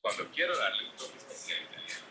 Cuando quiero darle un toque especial italiano.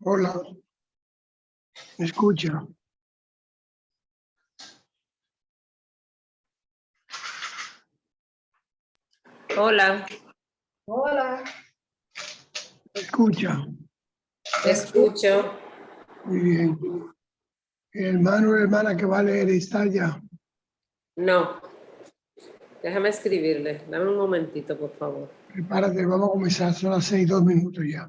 Hola, ¿me escucha? Hola, Hola, ¿Me escucha? te escucho. Muy bien. El hermano o hermana que va a leer está ya. No, déjame escribirle. Dame un momentito, por favor. Prepárate, vamos a comenzar, son las 6, 2 minutos ya.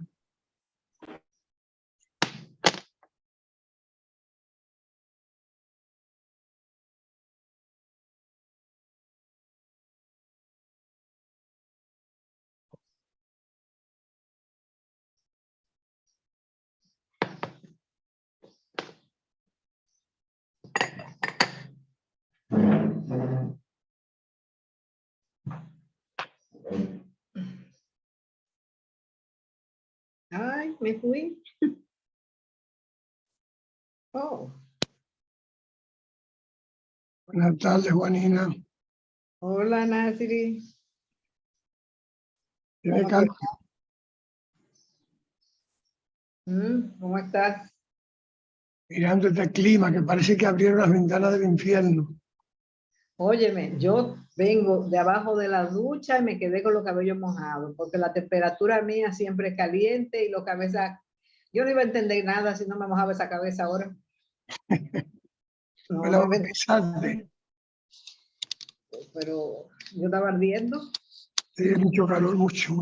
me fui. Oh, Buenas tardes, Juanina. hola, Nasiri. ¿Tiene ¿Cómo calma? ¿Cómo estás? Mirando este clima que parece que abrieron las ventanas del infierno. Óyeme, yo vengo de abajo de la ducha y me quedé con los cabellos mojados, porque la temperatura mía siempre es caliente y los cabezas, yo no iba a entender nada si no me mojaba esa cabeza ahora. No, Fue la me bautizante. pero yo estaba ardiendo. Tiene mucho calor, mucho.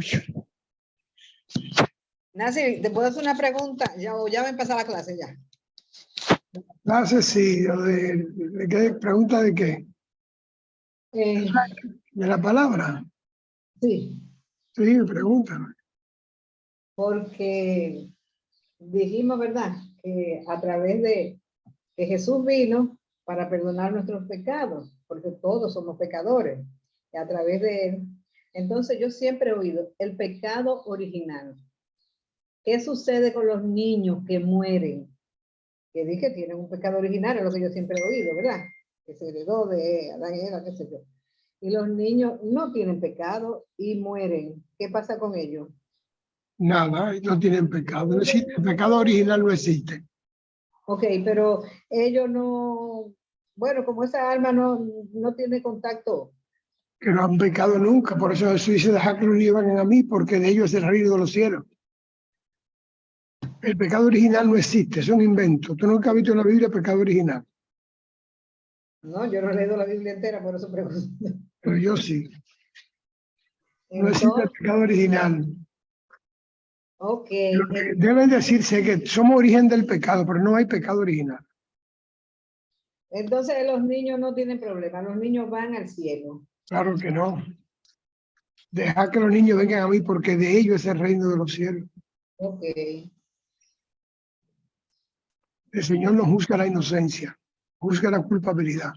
Nasiri, ¿te puedo hacer una pregunta? Ya va a empezar la clase ya. Clase, sí. ¿De qué? ¿Pregunta de qué? Eh, ¿De la palabra? sí, Sí, pregúntame. porque dijimos, ¿verdad? Que a través de que Jesús vino para perdonar nuestros pecados, porque todos somos pecadores, y a través de él. Entonces yo siempre he oído el pecado original. ¿Qué sucede con los niños que mueren? Que dije que tienen un pecado original, es lo que yo siempre he oído, ¿verdad? Que se heredó de Adán y Eva, qué sé yo. Y los niños no tienen pecado y mueren. ¿Qué pasa con ellos? Nada, no tienen pecado. No existe, el pecado original no existe. Ok, pero ellos no, bueno, como esa alma no tiene contacto. Que no han pecado nunca. Por eso Jesús dice, deja que los niños vengan a mí, porque de ellos es el reino de los cielos. El pecado original no existe, es un invento. Tú nunca has visto en la Biblia pecado original, No, yo no he leído la Biblia entera, por eso pregunto. pero yo sí. No existe el Entonces, pecado original. ok, Lo que debe decirse es que somos origen del pecado, pero no hay pecado original. entonces los niños no tienen problema, los niños van al cielo. Claro que no. Deja que los niños vengan a mí, porque de ellos es el reino de los cielos. Ok, El Señor no juzga la inocencia, juzga la culpabilidad.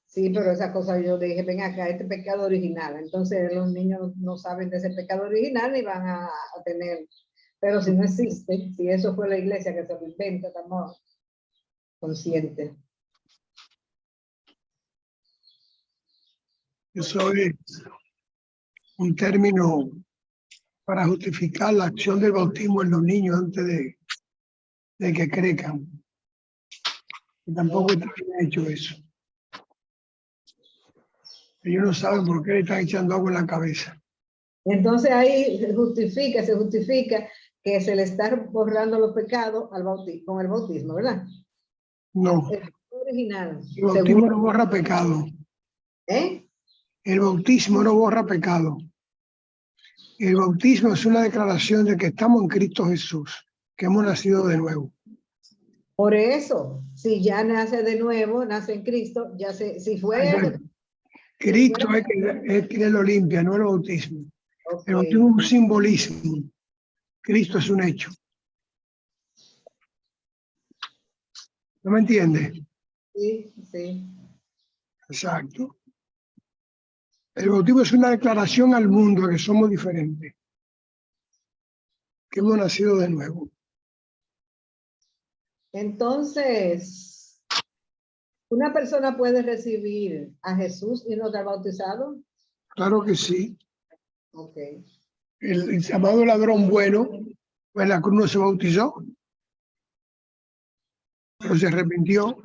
sí, pero esa cosa yo le dije, ven acá, este pecado original. Entonces los niños no saben de ese pecado original ni van a tener. Pero si no existe, si eso fue la iglesia que se lo inventa, estamos conscientes. Eso es un término para justificar la acción del bautismo en los niños antes de que crezcan. Y tampoco está bien hecho eso. Ellos no saben por qué le están echando agua en la cabeza. Entonces ahí se justifica que se le está borrando los pecados al con el bautismo, ¿verdad? No, El original, el bautismo según, no borra pecado. ¿eh? El bautismo no borra pecado. El bautismo es una declaración de que estamos en Cristo Jesús, que hemos nacido de nuevo. Por eso, si ya nace de nuevo, nace en Cristo, ya si fue... Cristo es quien lo limpia, no el bautismo. Ok, El bautismo es un simbolismo. Cristo es un hecho. ¿No me entiendes? sí, sí. Exacto. El bautismo es una declaración al mundo de que somos diferentes, que hemos nacido de nuevo. Entonces, ¿una persona puede recibir a Jesús y no estar bautizado? Claro que sí. Ok. El llamado ladrón bueno, pues la cruz no se bautizó, pero se arrepintió.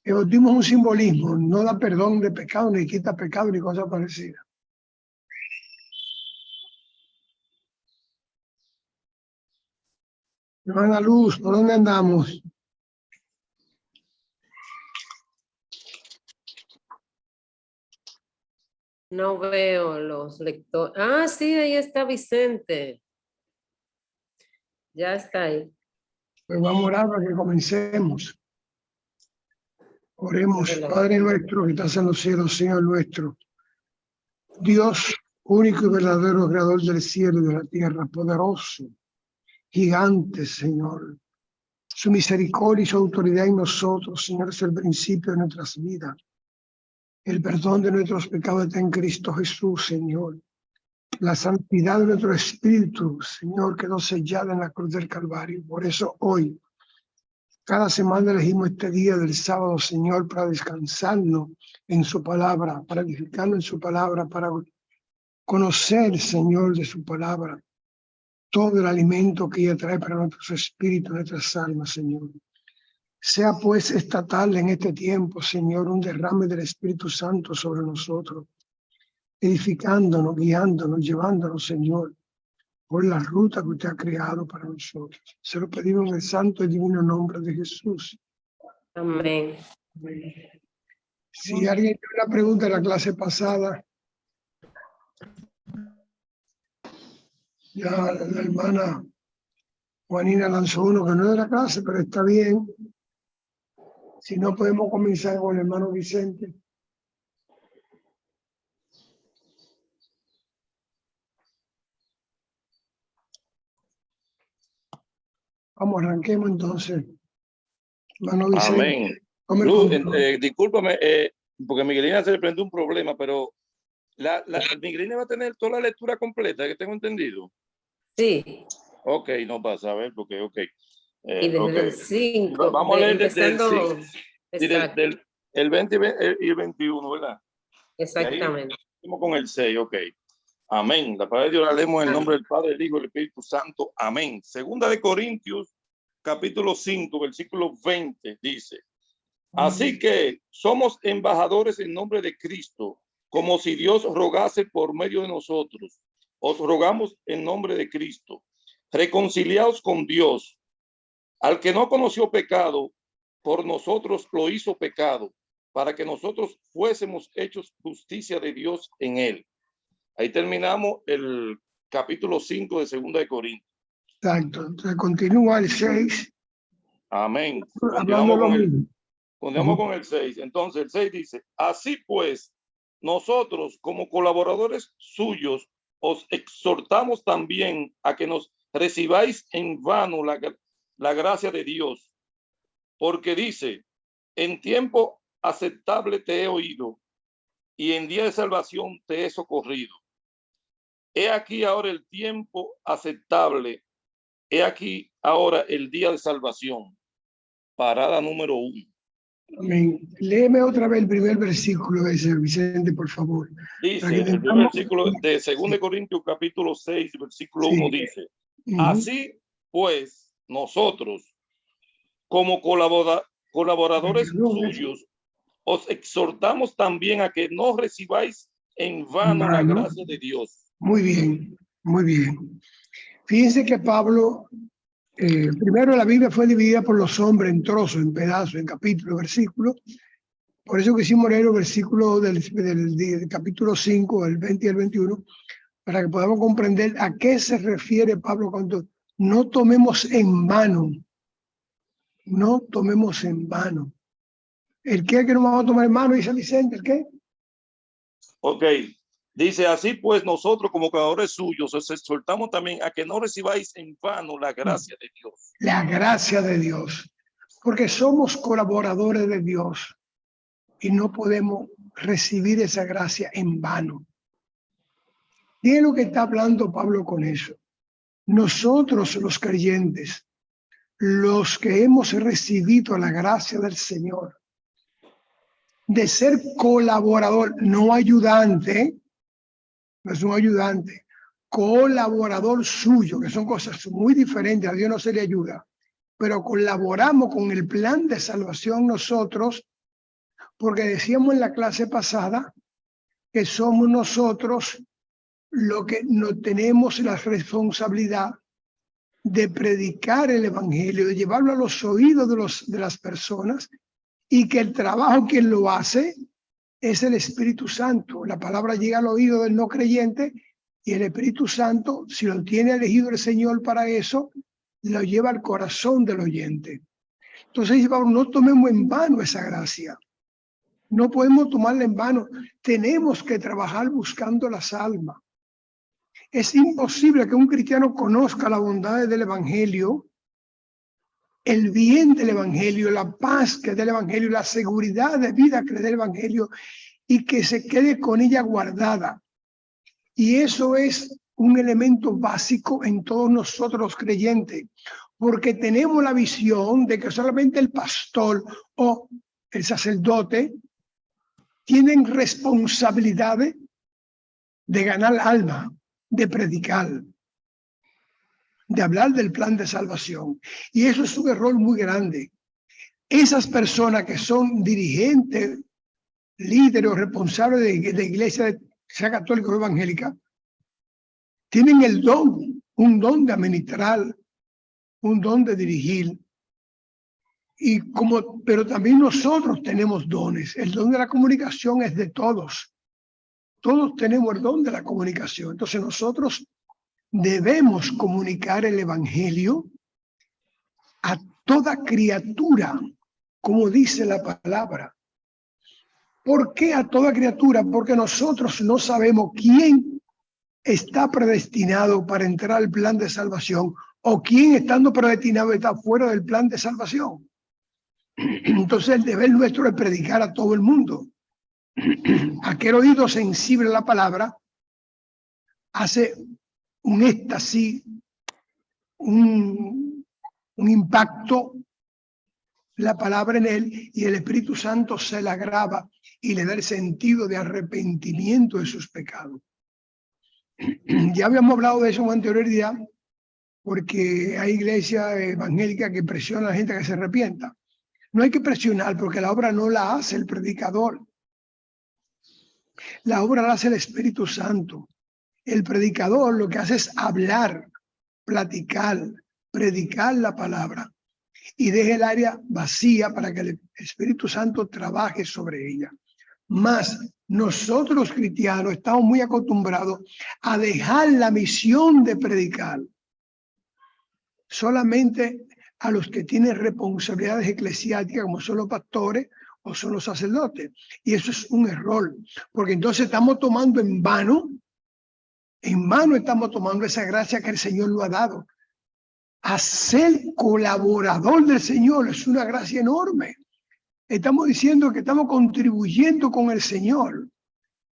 El bautismo es un simbolismo, no da perdón de pecado, ni quita pecado, ni cosa parecida. Hermana Luz, ¿por dónde andamos? No veo los lectores. Ah, sí, ahí está Vicente. Ya está ahí. Pues vamos a orar para que comencemos. Oremos, Adelante. Padre nuestro que estás en los cielos, Señor nuestro. Dios único y verdadero, creador del cielo y de la tierra, poderoso, gigante, Señor. Su misericordia y su autoridad en nosotros, Señor, es el principio de nuestras vidas. El perdón de nuestros pecados está en Cristo Jesús, Señor. La santidad de nuestro espíritu, Señor, quedó sellada en la cruz del Calvario. Por eso hoy, cada semana elegimos este día del sábado, Señor, para descansarnos en su palabra, para edificarnos en su palabra, para conocer, Señor, de su palabra, todo el alimento que ella trae para nuestros espíritus, nuestras almas, Señor. Sea pues esta tarde, en este tiempo, Señor, un derrame del Espíritu Santo sobre nosotros, edificándonos, guiándonos, llevándonos, Señor, por la ruta que usted ha creado para nosotros. Se lo pedimos en el santo y divino nombre de Jesús. Amén. Si alguien tiene una pregunta de la clase pasada, ya la hermana Juanina lanzó uno que no es de la clase, pero está bien. Si no, podemos comenzar con el hermano Vicente. Vamos, arranquemos entonces. Hermano Vicente. Amén. Tome Luz, control. discúlpame, porque Miguelina se le prendió un problema, pero Miguelina va a tener toda la lectura completa, que tengo entendido. Sí, Ok, no pasa, a ver, porque, ok. y desde ok. el 5, Vamos a leer desde empezando, exacto, el 20 y el 21, ¿verdad? exactamente. Vamos con el 6, ok. Amén. La palabra de Dios la leemos en el nombre del Padre, del Hijo y del Espíritu Santo. Amén. Segunda de Corintios, capítulo 5, versículo 20, dice: así que somos embajadores en nombre de Cristo, como si Dios rogase por medio de nosotros. Os rogamos en nombre de Cristo. Reconciliaos con Dios. Al que no conoció pecado, por nosotros lo hizo pecado, para que nosotros fuésemos hechos justicia de Dios en él. Ahí terminamos el capítulo 5 de Segunda de Corintios. Exacto. Entonces continúa el 6. Amén. Hablando lo mismo. Continuamos con el 6. Entonces el 6 dice: así pues, nosotros como colaboradores suyos os exhortamos también a que nos recibáis en vano la gracia de Dios, porque dice: en tiempo aceptable te he oído y en día de salvación te he socorrido. He aquí ahora el tiempo aceptable, he aquí ahora el día de salvación. Parada número 1. Amén. Léeme otra vez el primer versículo ese, Vicente, por favor. Dice, el primer versículo de 2 Corintios capítulo 6, versículo 1 dice: así pues, nosotros, como colaboradores suyos, os exhortamos también a que no recibáis en vano la gracia de Dios. Muy bien, muy bien. Fíjense que Pablo, primero la Biblia fue dividida por los hombres en trozos, en pedazos, en capítulos, versículos. Por eso quisimos leer los versículos del capítulo 5, el 20 y el 21, para que podamos comprender a qué se refiere Pablo cuando no tomemos en vano. No tomemos en vano. ¿El qué que no vamos a tomar en mano? Dice Vicente, ¿el qué? Ok, dice: así pues, nosotros como colaboradores suyos os exhortamos también a que no recibáis en vano la gracia de Dios. La gracia de Dios. Porque somos colaboradores de Dios y no podemos recibir esa gracia en vano. ¿Qué es lo que está hablando Pablo con eso? Nosotros los creyentes, los que hemos recibido la gracia del Señor, de ser colaborador, no ayudante, no es un ayudante, colaborador suyo, que son cosas muy diferentes, a Dios no se le ayuda, pero colaboramos con el plan de salvación nosotros, porque decíamos en la clase pasada que somos nosotros los que no tenemos la responsabilidad de predicar el evangelio, de llevarlo a los oídos de las personas, y que el trabajo quien lo hace es el Espíritu Santo. La palabra llega al oído del no creyente y el Espíritu Santo, si lo tiene elegido el Señor para eso, lo lleva al corazón del oyente. Entonces dice Pablo, no tomemos en vano esa gracia. No podemos tomarla en vano. Tenemos que trabajar buscando las almas. Es imposible que un cristiano conozca la bondad del Evangelio, el bien del Evangelio, la paz que da el Evangelio, la seguridad de vida que da el Evangelio, y que se quede con ella guardada Y eso es un elemento básico en todos nosotros los creyentes, porque tenemos la visión de que solamente el pastor o el sacerdote tienen responsabilidades de ganar alma, de predicar, de hablar del plan de salvación. Y eso es un error muy grande. Esas personas que son dirigentes, líderes o responsables de iglesia, sea católica o evangélica, tienen el don, un don de administrar, un don de dirigir. Pero también nosotros tenemos dones. El don de la comunicación es de todos. Todos tenemos el don de la comunicación. Entonces nosotros debemos comunicar el evangelio a toda criatura, como dice la palabra. ¿Por qué a toda criatura? Porque nosotros no sabemos quién está predestinado para entrar al plan de salvación o quién, estando predestinado, está fuera del plan de salvación. Entonces el deber nuestro es predicar a todo el mundo. Aquel oído sensible a la palabra hace un éxtasis, un impacto, la palabra en él, y el Espíritu Santo se la graba y le da el sentido de arrepentimiento de sus pecados. Ya habíamos hablado de eso en anterioridad, porque hay iglesias evangélicas que presionan a la gente a que se arrepienta. No hay que presionar, porque la obra no la hace el predicador. La obra la hace el Espíritu Santo. El predicador lo que hace es hablar, platicar, predicar la palabra y deja el área vacía para que el Espíritu Santo trabaje sobre ella. Mas nosotros los cristianos estamos muy acostumbrados a dejar la misión de predicar solamente a los que tienen responsabilidades eclesiásticas, como son los pastores o son los sacerdotes. Y eso es un error, porque entonces estamos tomando en vano estamos tomando esa gracia que el Señor nos ha dado. A ser colaborador del Señor es una gracia enorme. Estamos diciendo que estamos contribuyendo con el Señor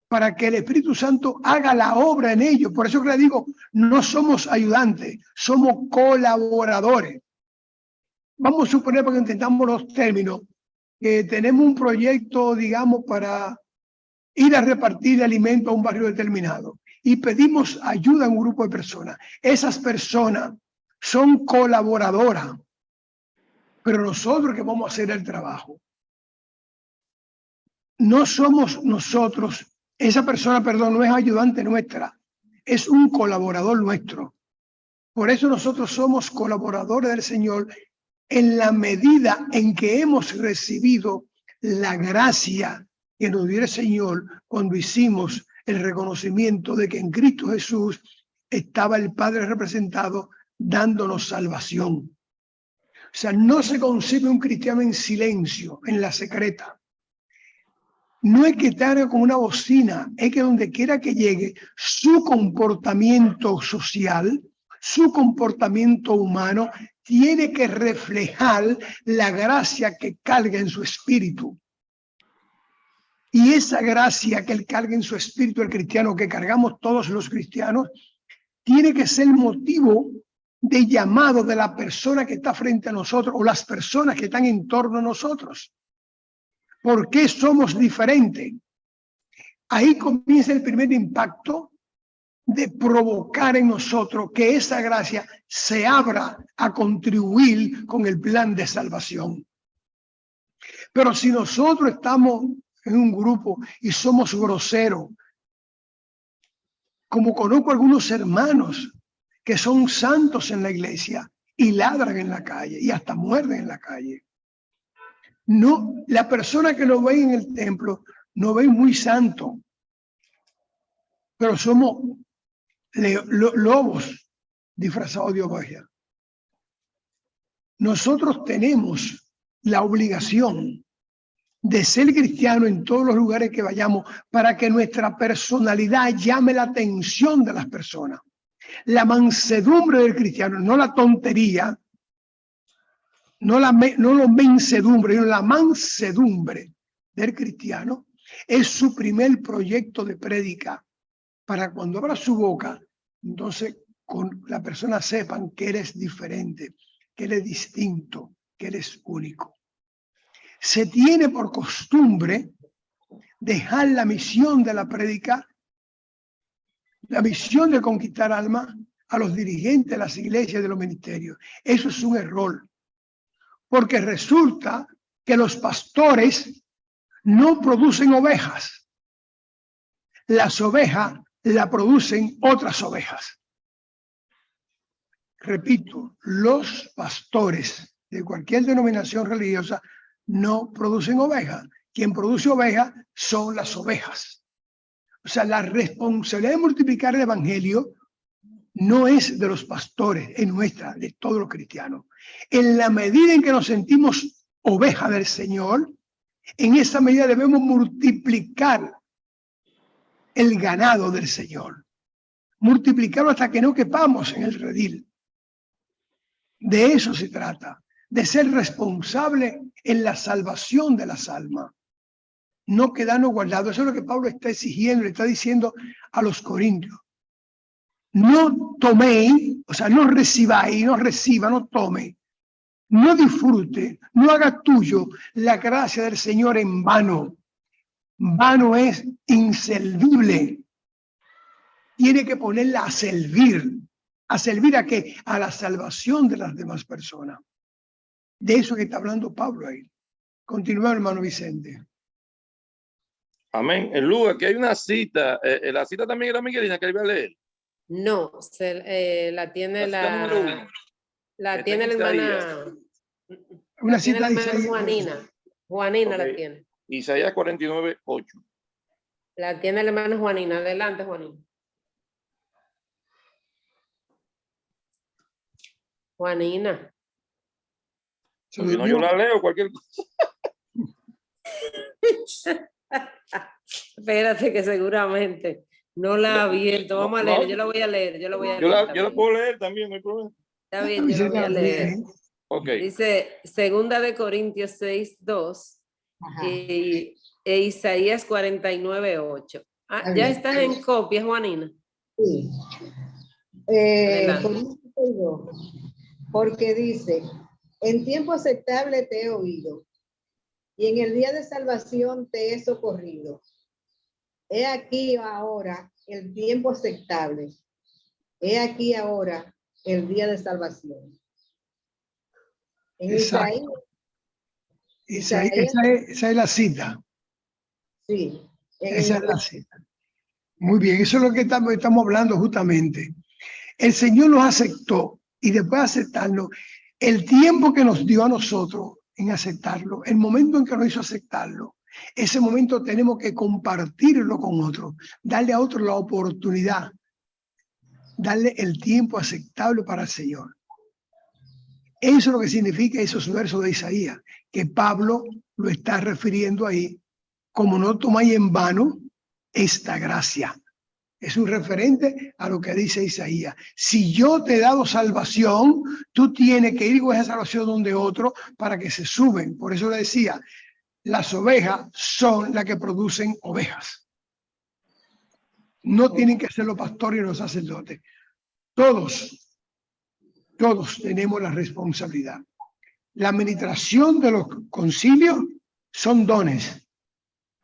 para que el Espíritu Santo haga la obra en ellos. Por eso que le digo, no somos ayudantes, somos colaboradores. Vamos a suponer, para que entendamos los términos, que tenemos un proyecto, digamos, para ir a repartir alimentos a un barrio determinado y pedimos ayuda a un grupo de personas. Esas personas son colaboradoras, pero nosotros que vamos a hacer el trabajo. No somos nosotros, esa persona, perdón, no es ayudante nuestra, es un colaborador nuestro. Por eso nosotros somos colaboradores del Señor en la medida en que hemos recibido la gracia que nos dio el Señor cuando hicimos el reconocimiento de que en Cristo Jesús estaba el Padre representado dándonos salvación. O sea, no se concibe un cristiano en silencio, en la secreta. No es que esté con una bocina, es que donde quiera que llegue, su comportamiento social, su comportamiento humano, tiene que reflejar la gracia que carga en su espíritu. Y esa gracia que él carga en su espíritu, el cristiano, que cargamos todos los cristianos, tiene que ser motivo de llamado de la persona que está frente a nosotros o las personas que están en torno a nosotros. ¿Por qué somos diferentes? Ahí comienza el primer impacto de provocar en nosotros que esa gracia se abra a contribuir con el plan de salvación. Pero si nosotros estamos en un grupo y somos groseros, como conozco algunos hermanos que son santos en la iglesia y ladran en la calle y hasta muerden en la calle. No, la persona que nos ve en el templo nos ve muy santo, pero somos lobos disfrazados de oveja. Nosotros tenemos la obligación de ser cristiano en todos los lugares que vayamos para que nuestra personalidad llame la atención de las personas. La mansedumbre del cristiano, no la tontería, no la mensedumbre, sino la mansedumbre del cristiano es su primer proyecto de prédica. para cuando abra su boca, entonces la persona sepan que eres diferente, que eres distinto, que eres único. Se tiene por costumbre dejar la misión de la prédica, la misión de conquistar almas, a los dirigentes de las iglesias y de los ministerios. Eso es un error, porque resulta que los pastores no producen ovejas. Las ovejas la producen otras ovejas. Repito, los pastores de cualquier denominación religiosa no producen ovejas. Quien produce ovejas son las ovejas. O sea, la responsabilidad de multiplicar el evangelio no es de los pastores, es nuestra, de todos los cristianos. En la medida en que nos sentimos ovejas del Señor, en esa medida debemos multiplicar el ganado del Señor. Multiplicarlo hasta que no quepamos en el redil. De eso se trata, de ser responsable en la salvación de las almas. No quedarnos guardados. Eso es lo que Pablo está exigiendo, le está diciendo a los corintios. No toméis, o sea, no recibáis, no reciba, no tome, no disfrute, no haga tuyo la gracia del Señor en vano. Vano es inservible. Tiene que ponerla a servir. ¿A servir a qué? A la salvación de las demás personas. De eso que está hablando Pablo ahí. Continúa, hermano Vicente. Amén. En Lucas, que hay una cita. La cita también era Miguelina, que iba a leer. No, la tiene La cita número 1. la tiene la hermana. Una La tiene cita la de hermana Isaías. Juanina. Juanina Ok. la tiene. Isaías 49:8. La tiene la hermana Juanina. Adelante, Juanina. Juanina. Se Si no, durmió. yo la leo cualquier cosa. Espérate que seguramente no la ha abierto. Vamos a No, leer. no. Yo la voy a leer. Yo la voy a Yo leer. la puedo leer también, no hay problema. Está bien, yo la voy a leer. Ok. Dice 2 de Corintios 6:2 Ajá. e Isaías 49:8. Ah, Está ya bien. estás en copia, Juanina. Sí. Adelante. Corintios 6:2, porque dice, en tiempo aceptable te he oído, y en el día de salvación te he socorrido. He aquí ahora el tiempo aceptable. He aquí ahora el día de salvación. En Exacto. Isaías, Esa es la cita. sí. Esa es la cita. Muy bien, eso es lo que estamos hablando justamente. El Señor nos aceptó y después de aceptarlo, el tiempo que nos dio a nosotros en aceptarlo, el momento en que nos hizo aceptarlo, ese momento tenemos que compartirlo con otros, darle a otros la oportunidad, darle el tiempo aceptable para el Señor. Eso es lo que significa esos versos de Isaías, que Pablo lo está refiriendo ahí, como no tomáis en vano esta gracia. Es un referente a lo que dice Isaías. Si yo te he dado salvación, tú tienes que ir con esa salvación donde otro para que se suben. Por eso le decía, las ovejas son las que producen ovejas. No tienen que ser los pastores y los sacerdotes. Todos tenemos la responsabilidad. La administración de los concilios son dones.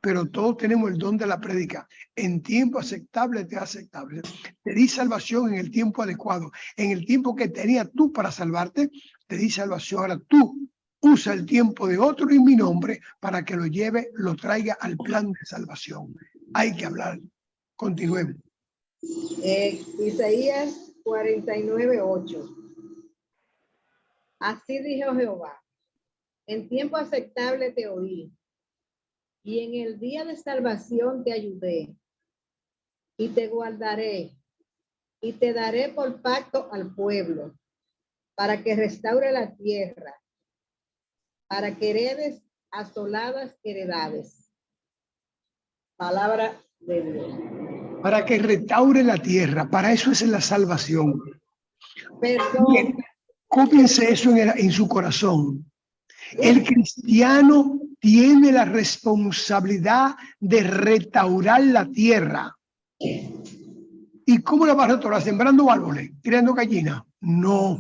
Pero todos tenemos el don de la prédica. En tiempo aceptable te aceptable. Te di salvación en el tiempo adecuado. En el tiempo que tenías tú para salvarte, te di salvación. Ahora tú usa el tiempo de otro en mi nombre para que lo lleve, lo traiga al plan de salvación. Hay que hablar. Continuemos. Isaías 49:8. Así dijo Jehová, en tiempo aceptable te oí, y en el día de salvación te ayudé, y te guardaré, y te daré por pacto al pueblo, para que restaure la tierra, para que heredes asoladas heredades. Palabra de Dios. Para que restaure la tierra. Para eso es la salvación. Perdón. Bien, cópiense eso en su corazón. El cristiano tiene la responsabilidad de restaurar la tierra. ¿Y cómo la vas a restaurar? ¿Sembrando árboles? ¿Criando gallinas? No,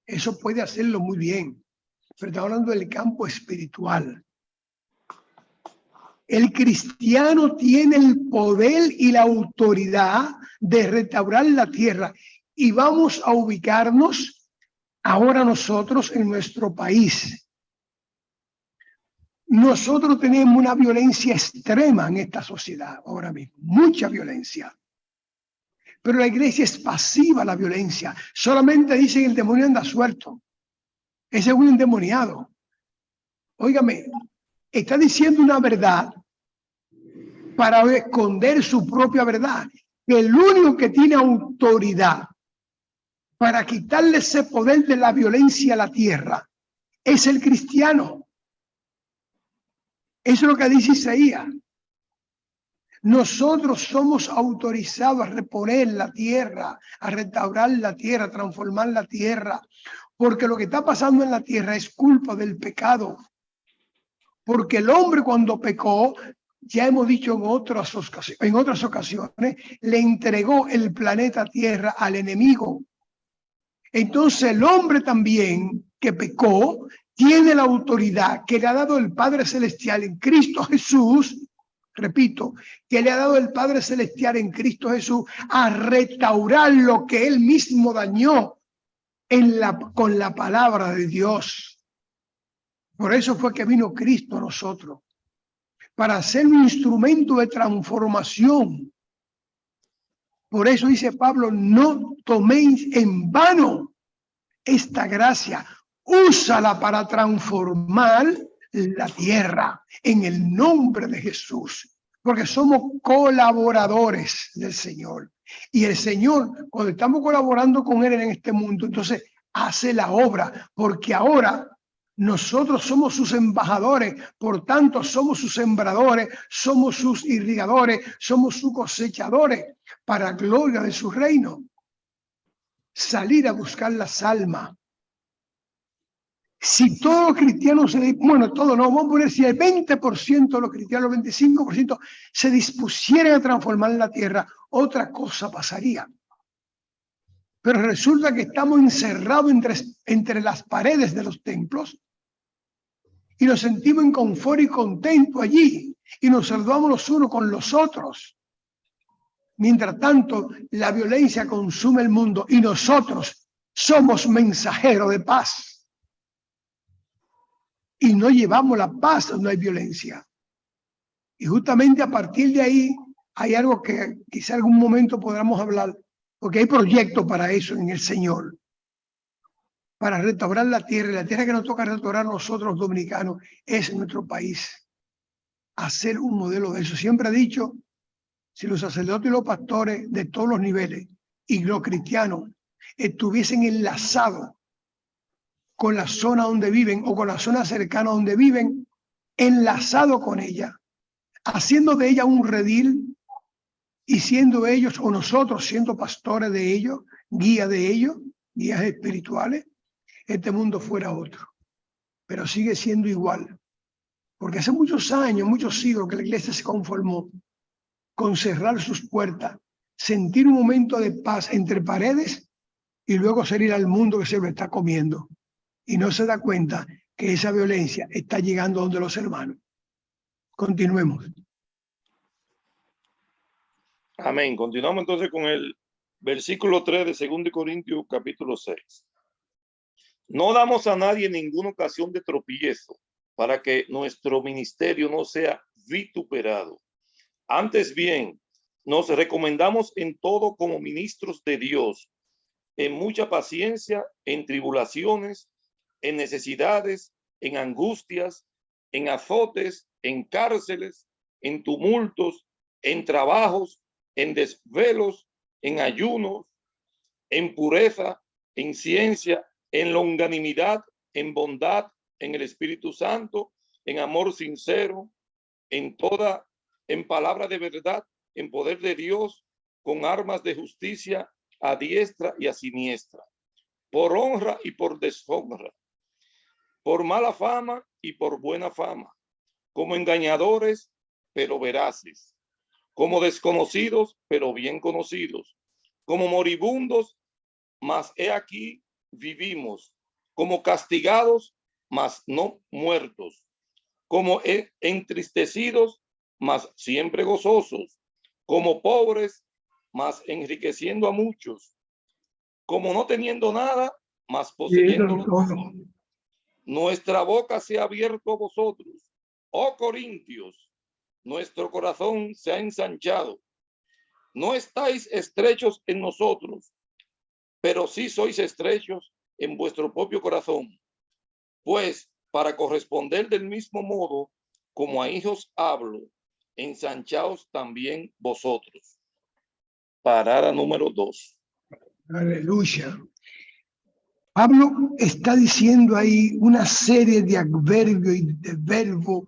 eso puede hacerlo muy bien, pero estamos hablando del campo espiritual. El cristiano tiene el poder y la autoridad de restaurar la tierra y vamos a ubicarnos ahora nosotros en nuestro país. Nosotros tenemos una violencia extrema en esta sociedad ahora mismo, mucha violencia. Pero la iglesia es pasiva a la violencia. Solamente dicen el demonio anda suelto. Ese es un endemoniado. Óigame, está diciendo una verdad para esconder su propia verdad. El único que tiene autoridad para quitarle ese poder de la violencia a la tierra es el cristiano. Eso es lo que dice Isaías. Nosotros somos autorizados a reponer la tierra, a restaurar la tierra, a transformar la tierra, porque lo que está pasando en la tierra es culpa del pecado. Porque el hombre cuando pecó, ya hemos dicho en otras ocasiones, le entregó el planeta Tierra al enemigo. Entonces el hombre también que pecó tiene la autoridad que le ha dado el Padre Celestial en Cristo Jesús, repito, que le ha dado el Padre Celestial en Cristo Jesús a restaurar lo que él mismo dañó con la palabra de Dios. Por eso fue que vino Cristo a nosotros, para ser un instrumento de transformación. Por eso dice Pablo, no toméis en vano esta gracia, úsala para transformar la tierra en el nombre de Jesús, porque somos colaboradores del Señor. Y el Señor, cuando estamos colaborando con Él en este mundo, entonces hace la obra, porque ahora nosotros somos sus embajadores, por tanto somos sus sembradores, somos sus irrigadores, somos sus cosechadores, para gloria de su reino. Salir a buscar las almas. Si todos los cristianos, bueno, todo no, vamos a poner si el 20% de los cristianos, el 25% se dispusieran a transformar la tierra, otra cosa pasaría. Pero resulta que estamos encerrados entre las paredes de los templos y nos sentimos en confort y contento allí y nos saludamos los unos con los otros. Mientras tanto, la violencia consume el mundo y nosotros somos mensajeros de paz. Y no llevamos la paz donde hay violencia. Y justamente a partir de ahí hay algo que quizá en algún momento podamos hablar, porque hay proyectos para eso en el Señor, para restaurar la tierra. Y la tierra que nos toca restaurar a nosotros los dominicanos es nuestro país. Hacer un modelo de eso. Siempre he dicho, si los sacerdotes y los pastores de todos los niveles y los cristianos estuviesen enlazados con la zona donde viven o con la zona cercana donde viven, enlazado con ella, haciendo de ella un redil y siendo ellos o nosotros siendo pastores de ellos, guías de ellos, guías espirituales, este mundo fuera otro. Pero sigue siendo igual. Porque hace muchos años, muchos siglos que la iglesia se conformó con cerrar sus puertas, sentir un momento de paz entre paredes y luego salir al mundo que se lo está comiendo. Y no se da cuenta que esa violencia está llegando donde los hermanos. Continuemos. Amén. Continuamos entonces con el versículo 3 de 2 Corintios capítulo 6. No damos a nadie ninguna ocasión de tropiezo para que nuestro ministerio no sea vituperado. Antes bien, nos recomendamos en todo como ministros de Dios, en mucha paciencia, en tribulaciones, en necesidades, en angustias, en azotes, en cárceles, en tumultos, en trabajos, en desvelos, en ayunos, en pureza, en ciencia, en longanimidad, en bondad, en el Espíritu Santo, en amor sincero, en palabra de verdad, en poder de Dios, con armas de justicia a diestra y a siniestra, por honra y por deshonra, por mala fama y por buena fama, como engañadores, pero veraces, como desconocidos, pero bien conocidos, como moribundos, mas he aquí vivimos, como castigados, mas no muertos, como entristecidos, mas siempre gozosos, como pobres, mas enriqueciendo a muchos, como no teniendo nada, mas poseyéndolo todo. Nuestra boca se ha abierto a vosotros, oh Corintios, nuestro corazón se ha ensanchado. No estáis estrechos en nosotros, pero sí sois estrechos en vuestro propio corazón. Pues para corresponder del mismo modo, como a hijos hablo, ensanchaos también vosotros. Parada número 2. Aleluya. Pablo está diciendo ahí una serie de adverbios y de verbos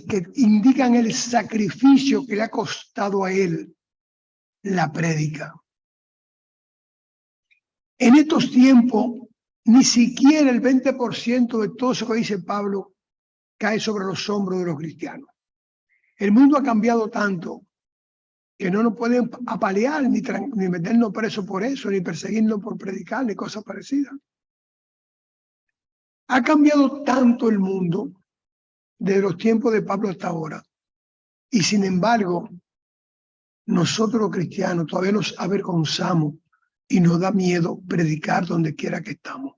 que indican el sacrificio que le ha costado a él la prédica. En estos tiempos, ni siquiera el 20% de todo eso que dice Pablo cae sobre los hombros de los cristianos. El mundo ha cambiado tanto que no nos pueden apalear ni meternos presos por eso, ni perseguirnos por predicar, ni cosas parecidas. Ha cambiado tanto el mundo desde los tiempos de Pablo hasta ahora. Y sin embargo, nosotros los cristianos todavía nos avergonzamos y nos da miedo predicar donde quiera que estamos.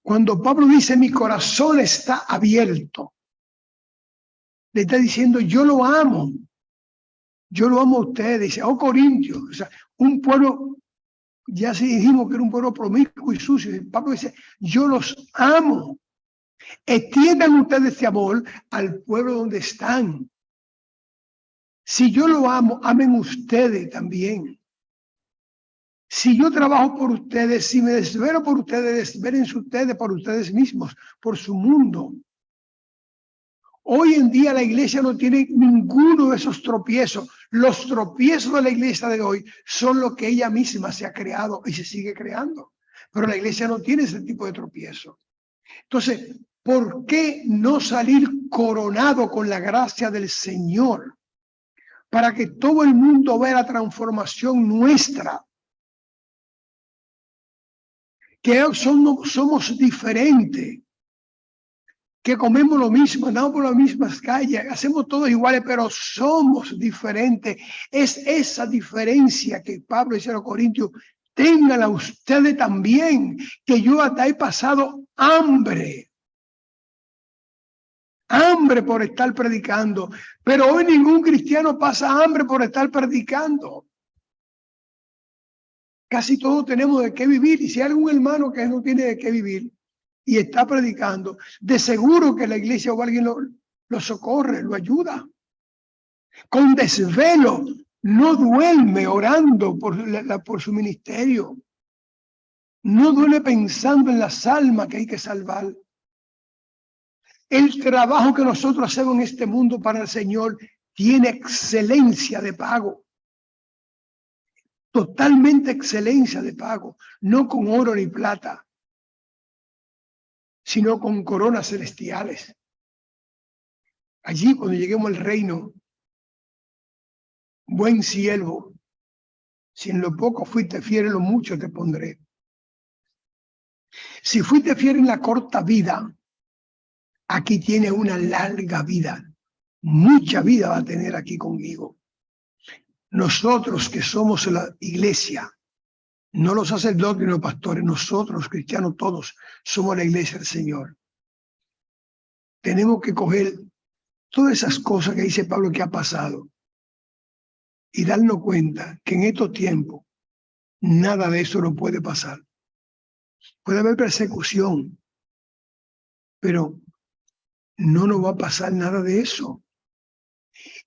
Cuando Pablo dice, mi corazón está abierto, le está diciendo, yo lo amo. Yo lo amo a ustedes. Dice, oh Corintios, o sea, un pueblo, ya se dijimos que era un pueblo promiscuo y sucio. Y Pablo dice, yo los amo. Extiendan ustedes este amor al pueblo donde están. Si yo lo amo, amen ustedes también. Si yo trabajo por ustedes, si me desvelo por ustedes, desvélense ustedes por ustedes mismos, por su mundo. Hoy en día la iglesia no tiene ninguno de esos tropiezos. Los tropiezos de la iglesia de hoy son lo que ella misma se ha creado y se sigue creando. Pero la iglesia no tiene ese tipo de tropiezo. Entonces, ¿por qué no salir coronado con la gracia del Señor? Para que todo el mundo vea la transformación nuestra. Que somos diferentes. Que comemos lo mismo, andamos por las mismas calles, hacemos todos iguales, pero somos diferentes. Es esa diferencia que Pablo dice a los Corintios, ténganla ustedes también, que yo hasta he pasado hambre por estar predicando, pero hoy ningún cristiano pasa hambre por estar predicando. Casi todos tenemos de qué vivir, y si hay algún hermano que no tiene de qué vivir, y está predicando, de seguro que la iglesia o alguien lo socorre, lo ayuda. Con desvelo, no duerme orando por su ministerio. No duerme pensando en las almas que hay que salvar. El trabajo que nosotros hacemos en este mundo para el Señor tiene excelencia de pago. Totalmente excelencia de pago, no con oro ni plata, sino con coronas celestiales. Allí, cuando lleguemos al reino, buen siervo, si en lo poco fuiste fiel, en lo mucho te pondré. Si fuiste fiel en la corta vida, aquí tienes una larga vida. Mucha vida va a tener aquí conmigo. Nosotros que somos la iglesia, no los sacerdotes ni los pastores, nosotros los cristianos todos somos la iglesia del Señor. Tenemos que coger todas esas cosas que dice Pablo que ha pasado y darnos cuenta que en estos tiempos nada de eso no puede pasar. Puede haber persecución, pero no nos va a pasar nada de eso.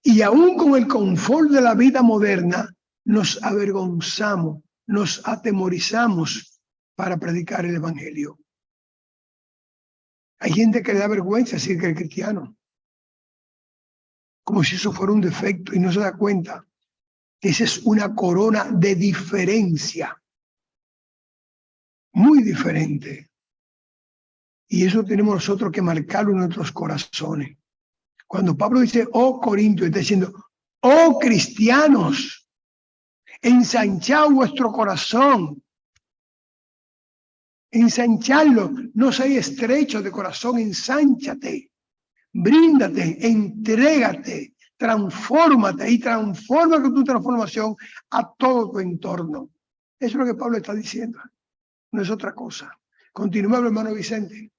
Y aún con el confort de la vida moderna, nos avergonzamos, nos atemorizamos para predicar el evangelio. Hay gente que le da vergüenza decir que es cristiano, como si eso fuera un defecto, y no se da cuenta que esa es una corona de diferencia, muy diferente. Y eso tenemos nosotros que marcarlo en nuestros corazones. Cuando Pablo dice, oh Corintios, está diciendo, oh cristianos, Ensanchad vuestro corazón. Ensancharlo. No seas estrecho de corazón, ensánchate. Bríndate, entrégate, transfórmate y transforma con tu transformación a todo tu entorno. Eso es lo que Pablo está diciendo. No es otra cosa. Continuamos, hermano Vicente.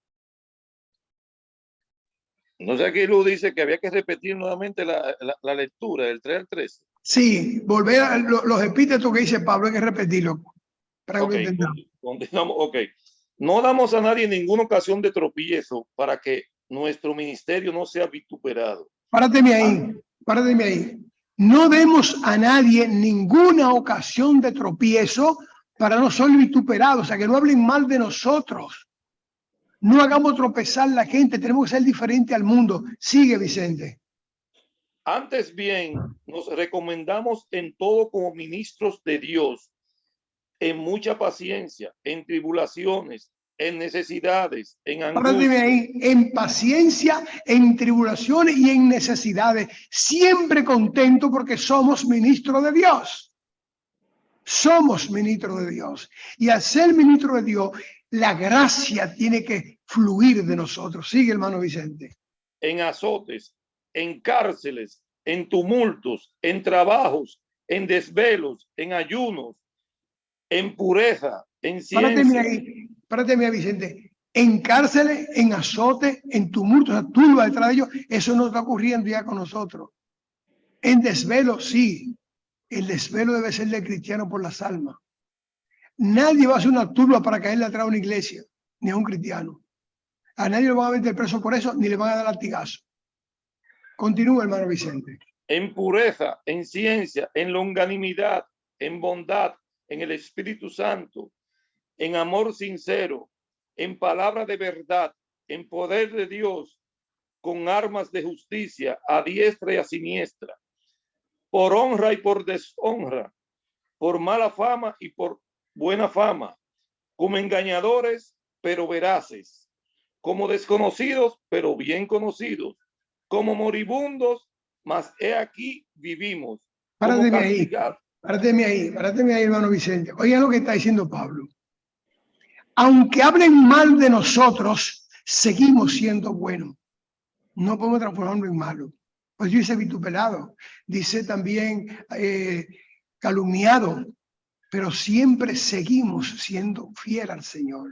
No sé, aquí Luz dice que había que repetir nuevamente la lectura del 3 al 13. Sí, volver a los epítetos que dice Pablo, hay que repetirlo. Para que Ok, lo entendamos. continuamos. Ok. No damos a nadie ninguna ocasión de tropiezo para que nuestro ministerio no sea vituperado. Párateme ahí. No demos a nadie ninguna ocasión de tropiezo para no ser vituperados, o sea, que no hablen mal de nosotros. No hagamos tropezar a la gente, tenemos que ser diferente al mundo. Sigue, Vicente. Antes bien, nos recomendamos en todo como ministros de Dios, en mucha paciencia, en tribulaciones, en necesidades, en Párate angustia. ahí, en paciencia, en tribulaciones y en necesidades, siempre contento porque somos ministros de Dios. Somos ministros de Dios. Y al ser ministro de Dios, la gracia tiene que fluir de nosotros. Sigue, hermano Vicente. En azotes, en cárceles, en tumultos, en trabajos, en desvelos, en ayunos, en pureza, en ciencia. Párate ahí, Vicente. En cárceles, en azotes, en tumultos, turba detrás de ellos, eso no está ocurriendo ya con nosotros. En desvelo, sí. El desvelo debe ser del cristiano por las almas. Nadie va a hacer una turba para caerle atrás a una iglesia, ni a un cristiano. A nadie le van a meter preso por eso, ni le van a dar latigazo. Continúa, hermano Vicente. En pureza, en ciencia, en longanimidad, en bondad, en el Espíritu Santo, en amor sincero, en palabra de verdad, en poder de Dios, con armas de justicia a diestra y a siniestra, por honra y por deshonra, por mala fama y por buena fama, como engañadores, pero veraces, como desconocidos, pero bien conocidos, como moribundos, mas he aquí vivimos. Párate ahí, hermano Vicente. Oigan lo que está diciendo Pablo. Aunque hablen mal de nosotros, seguimos siendo buenos. No podemos transformarnos en malos. Pues dice vituperado, dice también calumniado, pero siempre seguimos siendo fieles al Señor.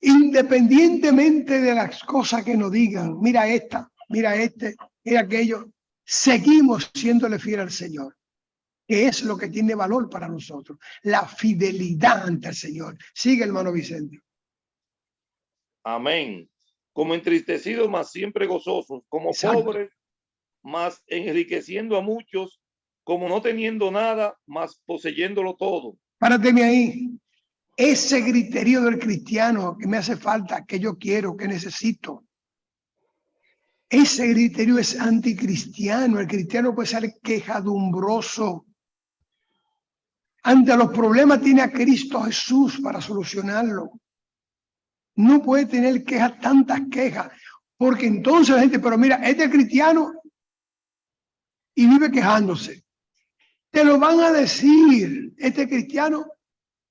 Independientemente de las cosas que nos digan, mira esta, mira este, mira aquello, seguimos siéndole fieles al Señor, que es lo que tiene valor para nosotros, la fidelidad ante el Señor. Sigue, hermano Vicente. Amén. Como entristecidos, mas siempre gozosos, como Exacto. pobres, mas enriqueciendo a muchos, como no teniendo nada, mas poseyéndolo todo. Párate ahí. Ese criterio del cristiano que me hace falta, que yo quiero, que necesito. Ese criterio es anticristiano. El cristiano puede ser quejadumbroso. Ante los problemas tiene a Cristo Jesús para solucionarlo. No puede tener quejas, tantas quejas, porque entonces la gente, pero mira, este es cristiano y vive quejándose. Te lo van a decir, este cristiano,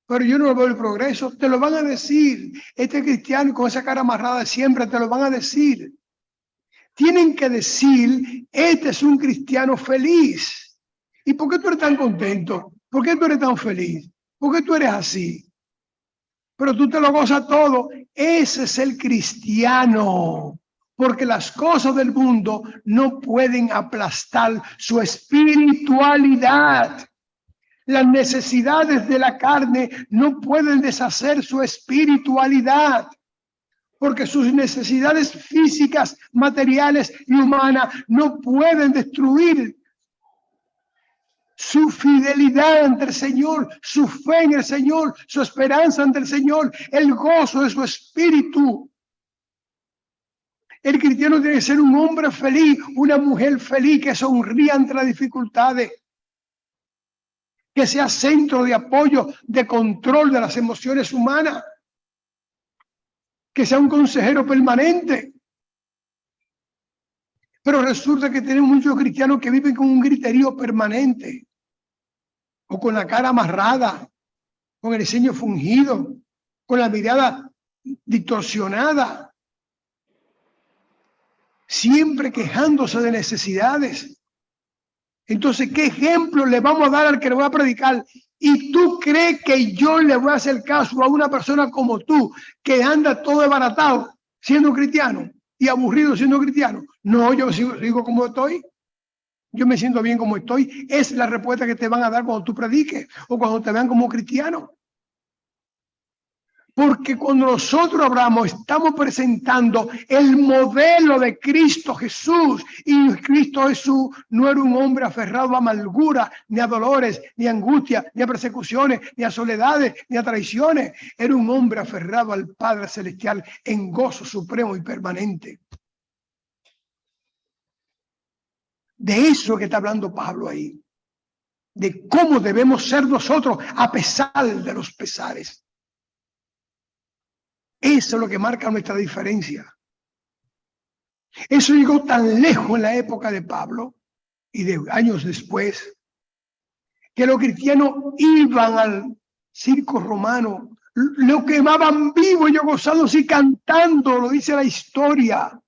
pero yo no veo el progreso. Te lo van a decir, este cristiano con esa cara amarrada de siempre, te lo van a decir. Tienen que decir, este es un cristiano feliz. ¿Y por qué tú eres tan contento? ¿Por qué tú eres tan feliz? ¿Por qué tú eres así? Pero tú te lo gozas todo. Ese es el cristiano. Porque las cosas del mundo no pueden aplastar su espiritualidad. Las necesidades de la carne no pueden deshacer su espiritualidad. Porque sus necesidades físicas, materiales y humanas no pueden destruir su fidelidad ante el Señor, su fe en el Señor, su esperanza ante el Señor, el gozo de su espíritu. El cristiano tiene que ser un hombre feliz, una mujer feliz que sonríe ante las dificultades, que sea centro de apoyo, de control de las emociones humanas, que sea un consejero permanente. Pero resulta que tenemos muchos cristianos que viven con un griterío permanente. o con la cara amarrada, con el ceño fungido, con la mirada distorsionada, siempre quejándose de necesidades. Entonces, ¿qué ejemplo le vamos a dar al que le voy a predicar? ¿Y tú crees que yo le voy a hacer caso a una persona como tú, que anda todo desbaratado siendo cristiano y aburrido siendo cristiano? No, yo sigo como estoy. Yo me siento bien como estoy. Es la respuesta que te van a dar cuando tú prediques o cuando te vean como cristiano. Porque cuando nosotros hablamos, estamos presentando el modelo de Cristo Jesús. Y Cristo Jesús no era un hombre aferrado a amargura, ni a dolores, ni a angustia, ni a persecuciones, ni a soledades, ni a traiciones. Era un hombre aferrado al Padre Celestial en gozo supremo y permanente. De eso que está hablando Pablo ahí. De cómo debemos ser nosotros a pesar de los pesares. Eso es lo que marca nuestra diferencia. Eso llegó tan lejos en la época de Pablo y de años después, que los cristianos iban al circo romano, lo quemaban vivo, ellos gozándose y cantando, lo dice la historia.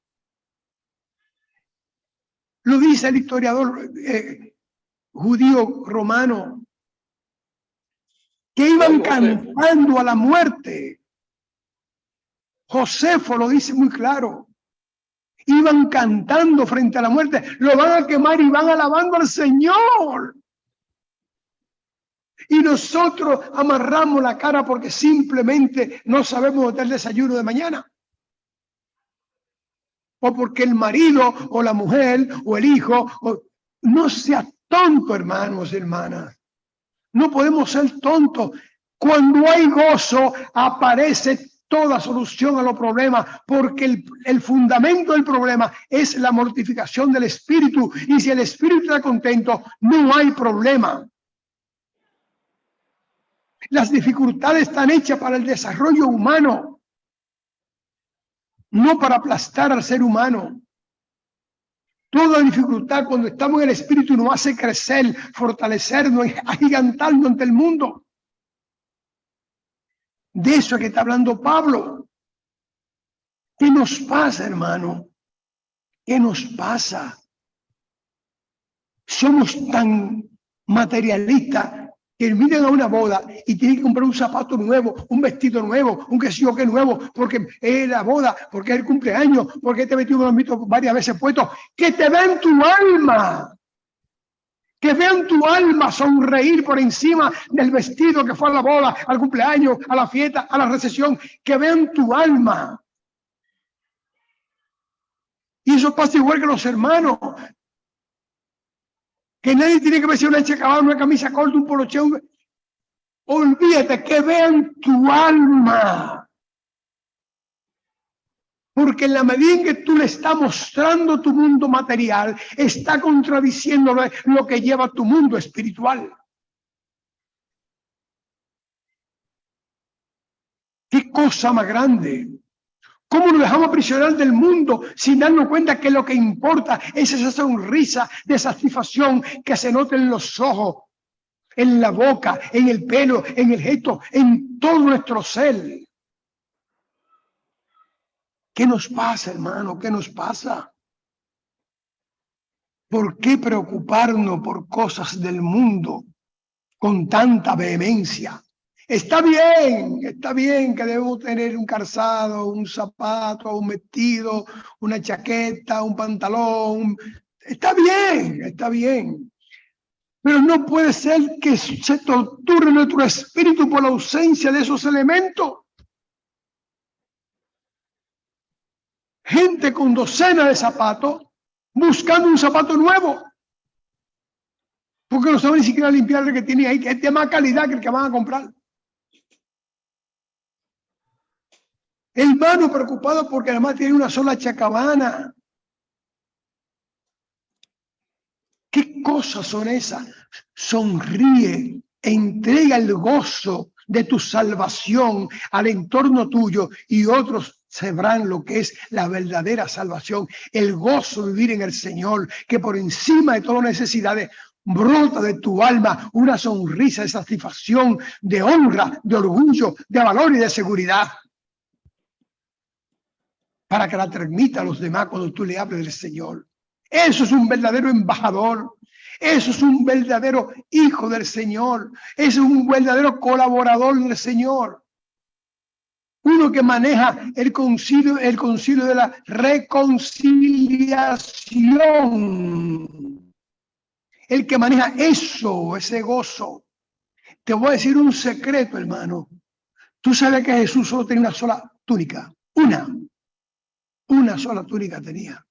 Lo dice el historiador judío romano, que iban cantando a la muerte. Josefo lo dice muy claro. Iban cantando frente a la muerte. Lo van a quemar y van alabando al Señor. Y nosotros amarramos la cara porque simplemente no sabemos dónde está el desayuno de mañana. O porque el marido o la mujer o el hijo. No sea tonto, hermanos y hermanas. No podemos ser tontos. Cuando hay gozo, aparece toda solución a los problemas, porque el fundamento del problema es la mortificación del espíritu, y si el espíritu está contento, no hay problema. Las dificultades están hechas para el desarrollo humano, no para aplastar al ser humano. Toda dificultad, cuando estamos en el espíritu, nos hace crecer, fortalecernos, agigantarnos ante el mundo. De eso es que está hablando Pablo. ¿Qué nos pasa, hermano? ¿Qué nos pasa? Somos tan materialistas que miren a una boda y tienen que comprar un zapato nuevo, un vestido nuevo, un qué sé yo qué nuevo, porque es la boda, porque es el cumpleaños, porque este vestido lo han visto varias veces puesto. Que te vean tu alma. Que vean tu alma sonreír por encima del vestido que fue a la boda, al cumpleaños, a la fiesta, a la recepción. Que vean tu alma. Y eso pasa igual que los hermanos. Que nadie tiene que vestir una chacabana, una camisa corta, un poloche. Olvídate, que vean tu alma. Porque en la medida en que tú le estás mostrando tu mundo material, está contradiciendo lo que lleva tu mundo espiritual. ¡Qué cosa más grande! ¿Cómo nos dejamos prisioneros del mundo sin darnos cuenta que lo que importa es esa sonrisa de satisfacción que se nota en los ojos, en la boca, en el pelo, en el gesto, en todo nuestro ser? ¿Qué nos pasa, hermano? ¿Qué nos pasa? ¿Por qué preocuparnos por cosas del mundo con tanta vehemencia? Está bien que debemos tener un calzado, un zapato, un vestido, una chaqueta, un pantalón. Está bien. Pero no puede ser que se torture nuestro espíritu por la ausencia de esos elementos. Gente con docenas de zapatos buscando un zapato nuevo. Porque no saben ni siquiera limpiar el que tiene ahí, que es de más calidad que el que van a comprar. Hermano preocupado porque además tiene una sola chacabana. ¿Qué cosas son esas? Sonríe, entrega el gozo de tu salvación al entorno tuyo y otros sabrán lo que es la verdadera salvación, el gozo de vivir en el Señor, que por encima de todas las necesidades brota de tu alma una sonrisa de satisfacción, de honra, de orgullo, de valor y de seguridad, para que la transmita a los demás cuando tú le hables del Señor. Eso es un verdadero embajador. Eso es un verdadero hijo del Señor. Eso es un verdadero colaborador del Señor. Uno que maneja el concilio de la reconciliación. El que maneja eso, ese gozo. Te voy a decir un secreto, hermano. Tú sabes que Jesús solo tenía una sola túnica. Una sola túnica tenía.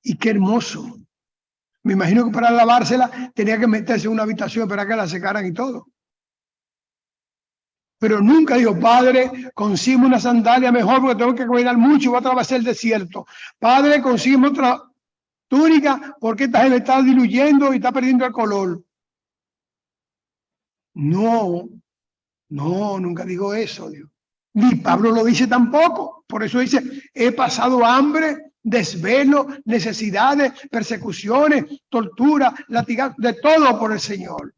Y qué hermoso. Me imagino que para lavársela tenía que meterse en una habitación para que la secaran y todo. Pero nunca dijo, Padre, consígueme una sandalia mejor porque tengo que caminar mucho y voy a atravesar el desierto. Padre, consígueme otra túnica porque esta se me está diluyendo y está perdiendo el color. No, nunca digo eso, Dios. Ni Pablo lo dice tampoco. Por eso dice, he pasado hambre, desvelo, necesidades, persecuciones, tortura, latigazos, de todo por el Señor.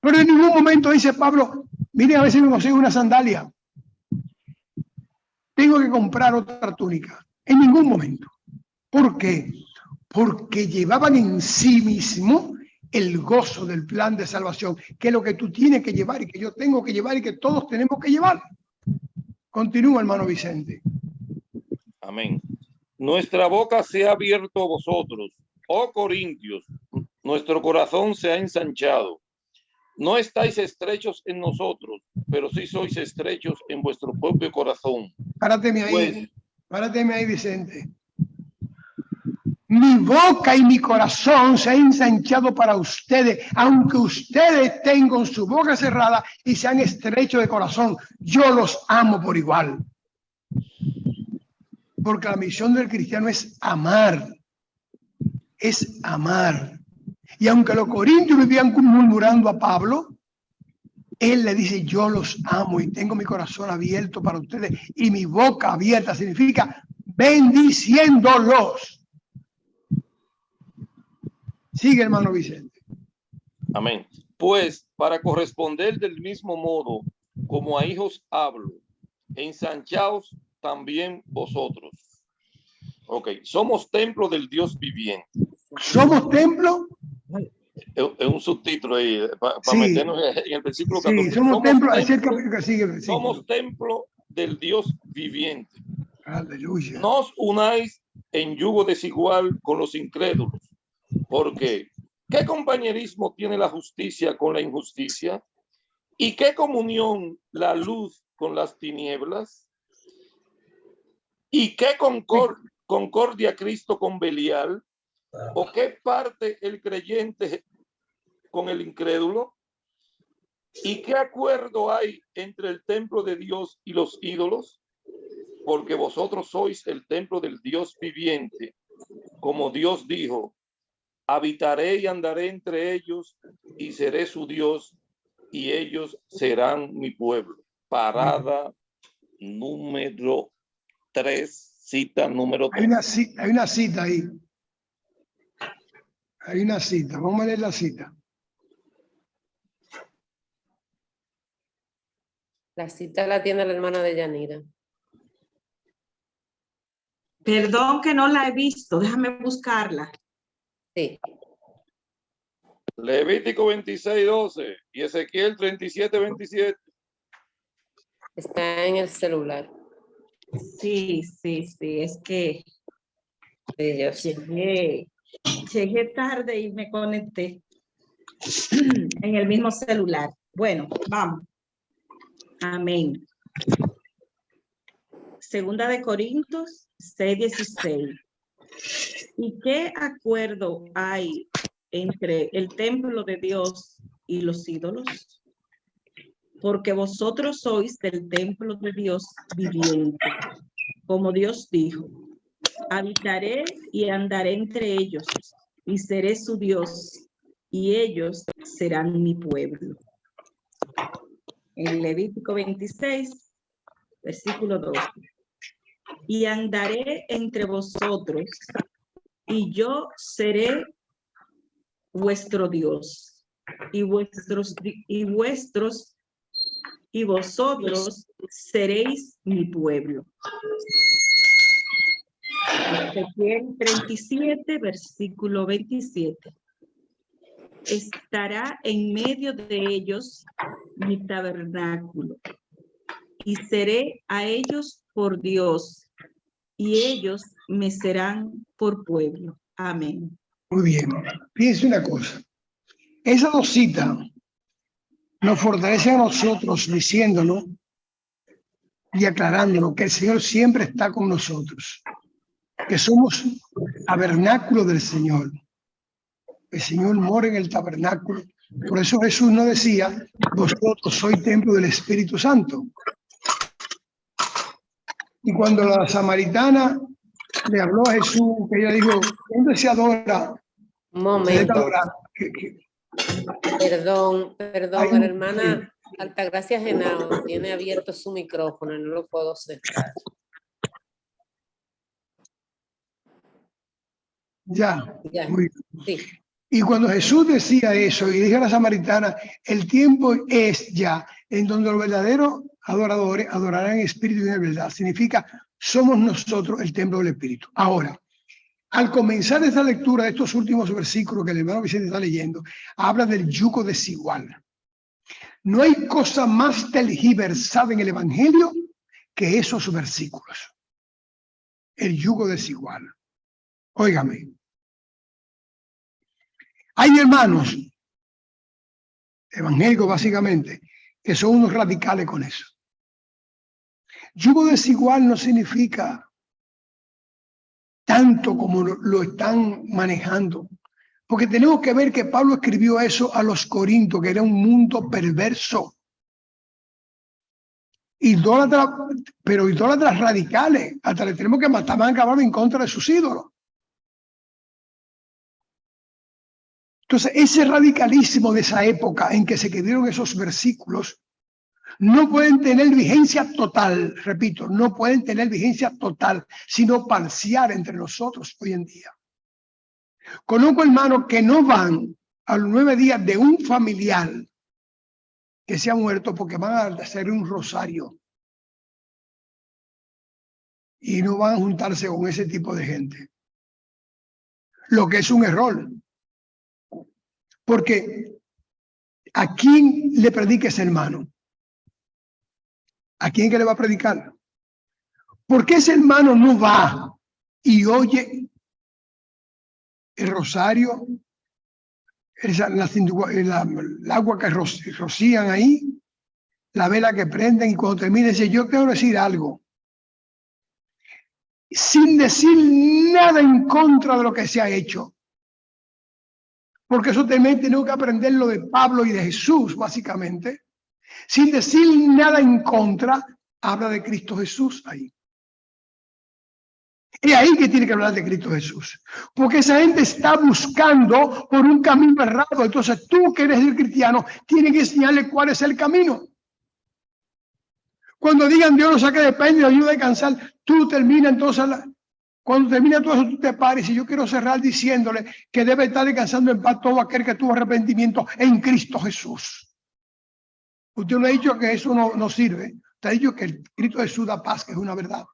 Pero en ningún momento dice Pablo, mire, a veces me consigo una sandalia. Tengo que comprar otra túnica. En ningún momento. ¿Por qué? Porque llevaban en sí mismo el gozo del plan de salvación, que es lo que tú tienes que llevar y que yo tengo que llevar y que todos tenemos que llevar. Continúa, hermano Vicente. Amén. Nuestra boca se ha abierto a vosotros, oh Corintios, nuestro corazón se ha ensanchado. No estáis estrechos en nosotros, pero sí sois estrechos en vuestro propio corazón. Párate ahí, Vicente. Mi boca y mi corazón se han ensanchado para ustedes, aunque ustedes tengan su boca cerrada y sean estrechos de corazón. Yo los amo por igual. Porque la misión del cristiano es amar. Es amar. Y aunque los corintios vivían murmurando a Pablo, él le dice, yo los amo y tengo mi corazón abierto para ustedes y mi boca abierta significa bendiciéndolos. Sigue, hermano Vicente. Amén. Pues para corresponder del mismo modo como a hijos hablo, ensanchaos también vosotros. Ok, somos templo del Dios viviente. ¿Somos templo? Es un subtítulo ahí para Sí. meternos en el versículo 14. Sí, somos templo. Somos templo del Dios viviente. Aleluya. No os unáis en yugo desigual con los incrédulos, porque ¿qué compañerismo tiene la justicia con la injusticia? ¿Y qué comunión la luz con las tinieblas? ¿Y qué concordia Cristo con Belial? ¿O qué parte el creyente con el incrédulo? ¿Y qué acuerdo hay entre el templo de Dios y los ídolos? Porque vosotros sois el templo del Dios viviente. Como Dios dijo, habitaré y andaré entre ellos y seré su Dios y ellos serán mi pueblo. Parada número 3, cita número 3. Hay una cita ahí. Hay una cita. Vamos a leer la cita. La cita la tiene la hermana de Yanira. Perdón que no la he visto, déjame buscarla. Sí. Levítico 26:12 y Ezequiel 37:27. Está en el celular. Sí, es que Ellos. llegué tarde y me conecté en el mismo celular. Bueno, vamos. Amén. Segunda de Corintios 6:16. ¿Y qué acuerdo hay entre el templo de Dios y los ídolos? Porque vosotros sois del templo de Dios viviente. Como Dios dijo, habitaré y andaré entre ellos y seré su Dios y ellos serán mi pueblo. en Levítico 26, versículo 12. Y andaré entre vosotros, y yo seré vuestro Dios, y vosotros seréis mi pueblo. Ezequiel 37, versículo 27. Estará en medio de ellos mi tabernáculo, y seré a ellos por Dios, y ellos me serán por pueblo. Amén. Muy bien. Fíjense una cosa. Esas dos citas nos fortalecen a nosotros diciéndonos y aclarándonos que el Señor siempre está con nosotros, que somos tabernáculo del Señor. El Señor mora en el tabernáculo. Por eso Jesús no decía, vosotros sois templo del Espíritu Santo. Y cuando la samaritana le habló a Jesús, que ella dijo, ¿dónde se adora? Un Se debe momento. adorar. Perdón, Hay un- la hermana Altagracia Genao tiene abierto su micrófono y no lo puedo cerrar. Ya, Ya, muy bien. sí. Y cuando Jesús decía eso y dijo a la samaritana, el tiempo es ya en donde los verdaderos adoradores adorarán en espíritu y en verdad. Significa, somos nosotros el templo del Espíritu. Ahora, al comenzar esta lectura de estos últimos versículos que el hermano Vicente está leyendo, habla del yugo desigual. No hay cosa más tergiversada en el Evangelio que esos versículos. El yugo desigual. Óigame. Hay hermanos evangélicos básicamente que son unos radicales con eso. Yugo desigual no significa tanto como lo están manejando, porque tenemos que ver que Pablo escribió eso a los Corintios, que era un mundo perverso, idólatras, pero idólatras radicales, hasta le tenemos que matar, acabar en contra de sus ídolos. Entonces, ese radicalismo de esa época en que se escribieron esos versículos no pueden tener vigencia total, repito, no pueden tener vigencia total, sino parcial entre nosotros hoy en día. Conozco hermanos que no van a los 9 días de un familiar que se ha muerto porque van a hacer un rosario y no van a juntarse con ese tipo de gente. Lo que es un error. Porque ¿a quién le predica ese hermano? ¿A quién que le va a predicar? ¿Por qué ese hermano no va y oye el rosario, el agua que rocían ahí, la vela que prenden, y cuando termine dice, yo quiero decir algo, sin decir nada en contra de lo que se ha hecho? Porque eso también tenemos que aprender lo de Pablo y de Jesús, básicamente. Sin decir nada en contra, habla de Cristo Jesús ahí. Es ahí que tiene que hablar de Cristo Jesús. Porque esa gente está buscando por un camino errado. Entonces tú que eres el cristiano, tienes que enseñarle cuál es el camino. Cuando digan Dios nos saque de pena y nos ayuda a descansar, tú terminas entonces, cuando termina todo eso, tú te pares. Y yo quiero cerrar diciéndole que debe estar descansando en paz todo aquel que tuvo arrepentimiento en Cristo Jesús. Usted no ha dicho que eso no sirve. Usted ha dicho que el Cristo Jesús da paz, que es una verdad.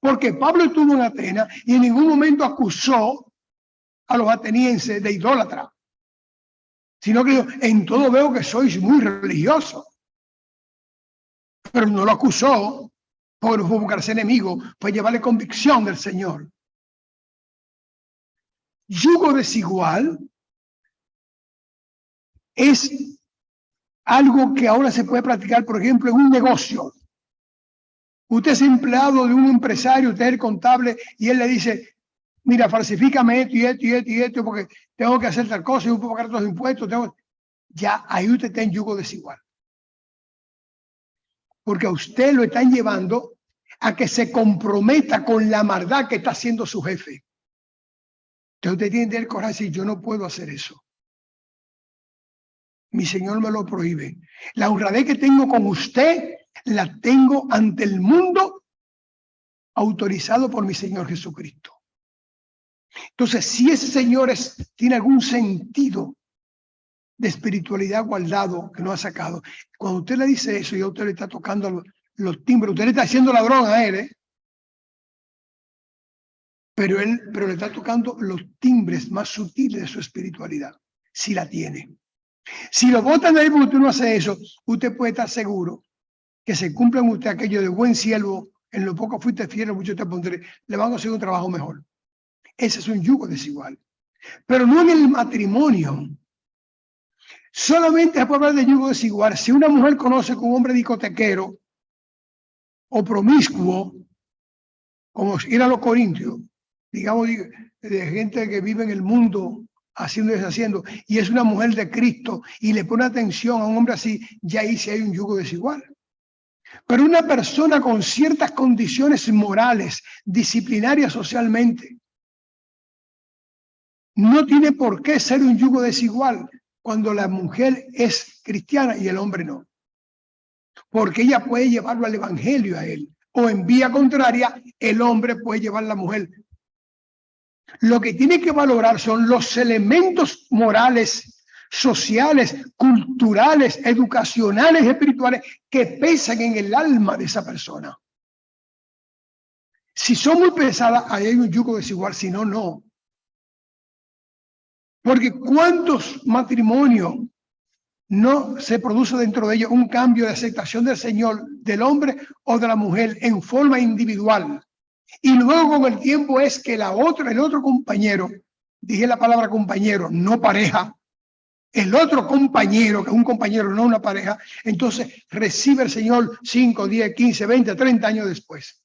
Porque Pablo estuvo en Atenas y en ningún momento acusó a los atenienses de idólatra, sino que dijo, en todo veo que sois muy religiosos. Pero no lo acusó porque no fue buscarse enemigo, fue llevarle convicción del Señor. Yugo desigual es algo que ahora se puede practicar, por ejemplo, en un negocio. Usted es empleado de un empresario, usted es el contable, y él le dice, mira, falsifícame esto y esto y esto y esto, porque tengo que hacer tal cosa y no puedo pagar todos los impuestos. Ya, ahí usted está en yugo desigual. Porque a usted lo están llevando a que se comprometa con la maldad que está haciendo su jefe. Entonces usted tiene el coraje de decir, yo no puedo hacer eso. Mi Señor me lo prohíbe. La honradez que tengo con usted, la tengo ante el mundo, autorizado por mi Señor Jesucristo. Entonces, si ese Señor tiene algún sentido de espiritualidad guardado que no ha sacado, cuando usted le dice eso y a usted le está tocando los timbres, usted le está haciendo ladrón a él, pero le está tocando los timbres más sutiles de su espiritualidad, si la tiene. Si lo botan de ahí porque usted no hace eso, usted puede estar seguro que se cumpla en usted aquello de buen siervo, en lo poco fuiste fiel, en mucho te pondré, le van a hacer un trabajo mejor. Ese es un yugo desigual. Pero no en el matrimonio. Solamente se puede hablar de yugo desigual si una mujer conoce que un hombre discotequero o promiscuo, como ir a los corintios, digamos, de gente que vive en el mundo haciendo y deshaciendo, y es una mujer de Cristo y le pone atención a un hombre así, ya ahí sí hay un yugo desigual. Pero una persona con ciertas condiciones morales, disciplinarias socialmente, no tiene por qué ser un yugo desigual cuando la mujer es cristiana y el hombre no. Porque ella puede llevarlo al evangelio a él. O en vía contraria, el hombre puede llevar a la mujer. Lo que tiene que valorar son los elementos morales, sociales, culturales, educacionales, espirituales que pesan en el alma de esa persona. Si son muy pesadas, ahí hay un yugo desigual, si no, no. Porque ¿cuántos matrimonios no se produce dentro de ellos un cambio de aceptación del Señor, del hombre o de la mujer en forma individual? Y luego con el tiempo es que el otro compañero, dije la palabra compañero, no pareja, el otro compañero, que es un compañero, no una pareja, entonces recibe el Señor 5, 10, 15, 20, 30 años después.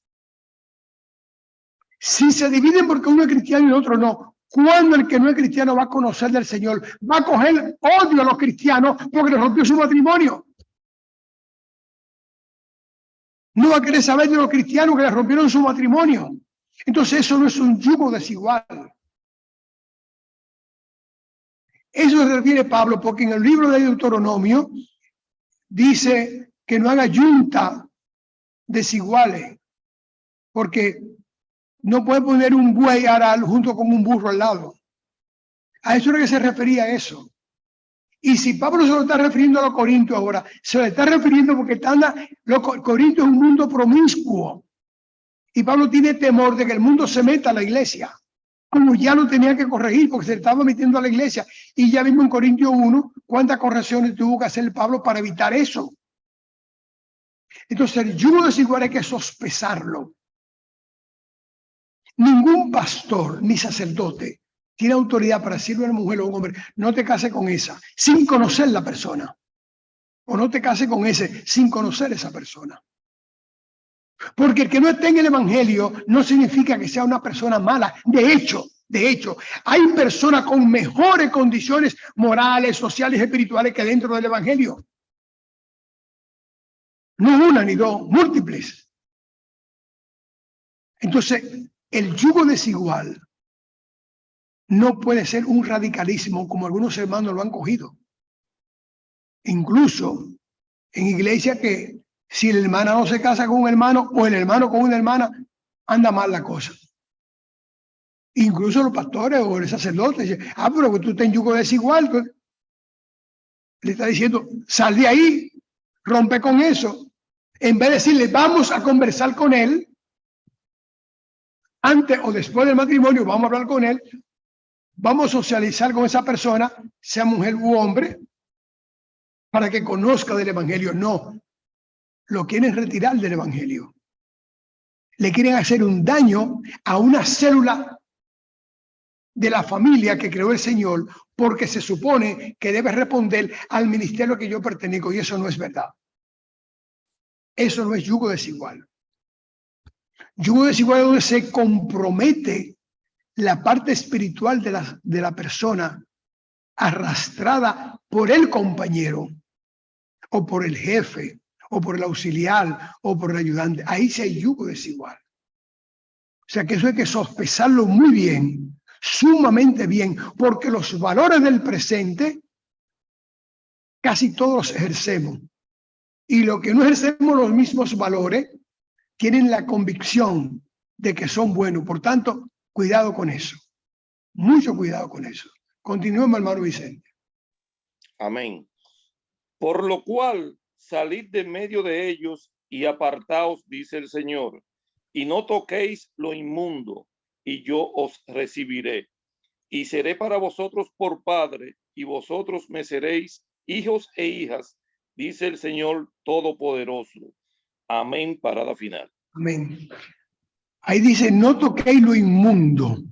Si se dividen porque uno es cristiano y el otro no, ¿cuándo el que no es cristiano va a conocer del Señor? Va a coger odio a los cristianos porque le rompió su matrimonio. No va a querer saber de los cristianos que le rompieron su matrimonio. Entonces eso no es un yugo desigual. Eso se refiere Pablo, porque en el libro de Deuteronomio dice que no haga yunta desiguales, porque no puede poner un buey aral junto con un burro al lado. A eso es lo que se refería a eso. Y si Pablo se lo está refiriendo a los corintios ahora, se lo está refiriendo porque los corintios es un mundo promiscuo. Y Pablo tiene temor de que el mundo se meta a la iglesia, como ya lo tenía que corregir porque se estaba metiendo a la iglesia. Y ya vimos en Corintios 1 cuántas correcciones tuvo que hacer Pablo para evitar eso. Entonces el yugo desigual hay que sospesarlo. Ningún pastor ni sacerdote tiene autoridad para decirle a una mujer o a un hombre, no te cases con esa, sin conocer la persona. O no te cases con ese, sin conocer esa persona. Porque el que no esté en el evangelio no significa que sea una persona mala. De hecho, hay personas con mejores condiciones morales, sociales, espirituales que dentro del evangelio. No una ni dos, múltiples. Entonces, el yugo desigual no puede ser un radicalismo como algunos hermanos lo han cogido. Incluso en iglesia que si la hermana no se casa con un hermano o el hermano con una hermana, anda mal la cosa. Incluso los pastores o el sacerdote dicen, pero que tú estás en yugo desigual. Le está diciendo, sal de ahí, rompe con eso. En vez de decirle, vamos a conversar con él, antes o después del matrimonio, vamos a hablar con él, vamos a socializar con esa persona, sea mujer u hombre, para que conozca del evangelio. No, lo quieren retirar del evangelio. Le quieren hacer un daño a una célula de la familia que creó el Señor, porque se supone que debe responder al ministerio que yo pertenezco, y eso no es verdad. Eso no es yugo desigual. Yugo desigual es donde se compromete la parte espiritual de la persona arrastrada por el compañero o por el jefe o por el auxiliar o por el ayudante. Ahí sí hay yugo desigual. O sea que eso hay que sospesarlo muy bien, sumamente bien, porque los valores del presente casi todos los ejercemos. Y los que no ejercemos los mismos valores, tienen la convicción de que son buenos. Por tanto, cuidado con eso. Mucho cuidado con eso. Continuemos, hermano Vicente. Amén. Por lo cual, salid de medio de ellos y apartaos, dice el Señor, y no toquéis lo inmundo, y yo os recibiré. Y seré para vosotros por padre, y vosotros me seréis hijos e hijas, dice el Señor Todopoderoso. Amén. Parada final. Amén. Ahí dice, no toquéis lo inmundo.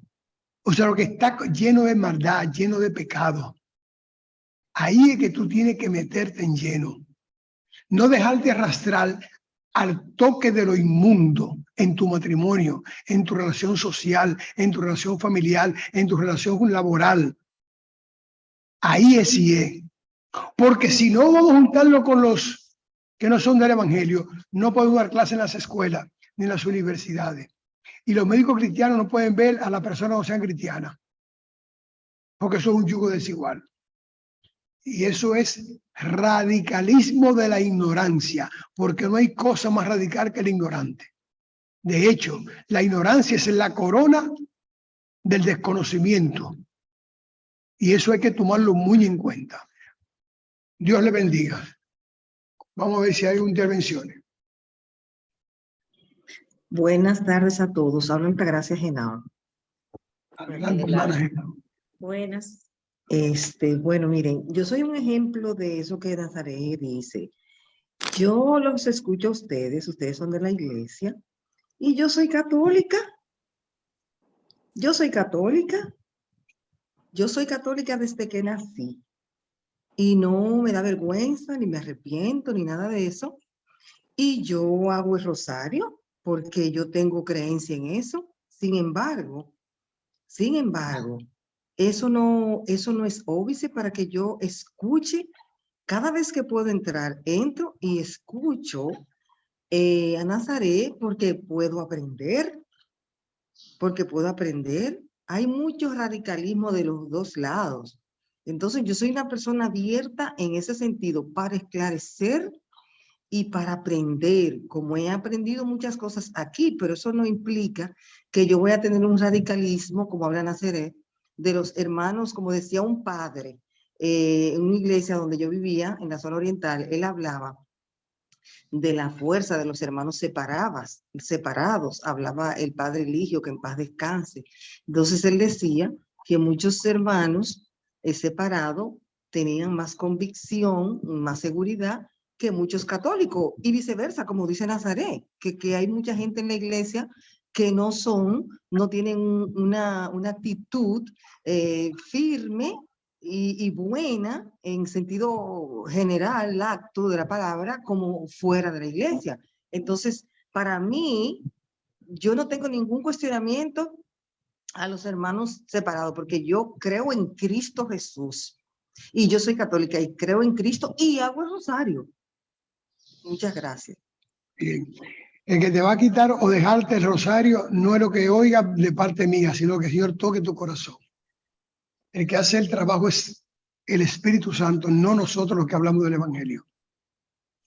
O sea, lo que está lleno de maldad, lleno de pecado. Ahí es que tú tienes que meterte en lleno. No dejarte arrastrar al toque de lo inmundo en tu matrimonio, en tu relación social, en tu relación familiar, en tu relación laboral. Ahí es sí es. Porque si no vamos a juntarlo con los que no son del evangelio, no podemos dar clases en las escuelas ni en las universidades. Y los médicos cristianos no pueden ver a las personas que no sean cristianas, porque eso es un yugo desigual. Y eso es radicalismo de la ignorancia, porque no hay cosa más radical que el ignorante. De hecho, la ignorancia es la corona del desconocimiento. Y eso hay que tomarlo muy en cuenta. Dios le bendiga. Vamos a ver si hay intervenciones. Buenas tardes a todos. Hablo Altagracia Genao. Adelante, hermana Gena. Buenas. Bueno, miren, yo soy un ejemplo de eso que Nazaret dice. Yo los escucho a ustedes son de la iglesia, y yo soy católica. Yo soy católica. Yo soy católica desde que nací. Y no me da vergüenza, ni me arrepiento, ni nada de eso. Y yo hago el rosario porque yo tengo creencia en eso. Sin embargo, eso no es óbice para que yo escuche. Cada vez que puedo entrar, entro y escucho a Nazaret porque puedo aprender. Hay mucho radicalismo de los dos lados. Entonces, yo soy una persona abierta en ese sentido para esclarecer y para aprender, como he aprendido muchas cosas aquí, pero eso no implica que yo voy a tener un radicalismo, como habla Nazaret, de los hermanos, como decía un padre, en una iglesia donde yo vivía, en la zona oriental, él hablaba de la fuerza de los hermanos separados, hablaba el padre Eligio, que en paz descanse. Entonces él decía que muchos hermanos separados tenían más convicción, más seguridad que muchos católicos, y viceversa, como dice Nazaret, que hay mucha gente en la iglesia que no tienen una actitud firme y buena en sentido general, el acto de la palabra, como fuera de la iglesia. Entonces, para mí, yo no tengo ningún cuestionamiento a los hermanos separados, porque yo creo en Cristo Jesús. Y yo soy católica y creo en Cristo y hago el rosario. Muchas gracias. Bien. El que te va a quitar o dejarte el rosario no es lo que oiga de parte mía, sino que el Señor toque tu corazón. El que hace el trabajo es el Espíritu Santo, no nosotros los que hablamos del Evangelio.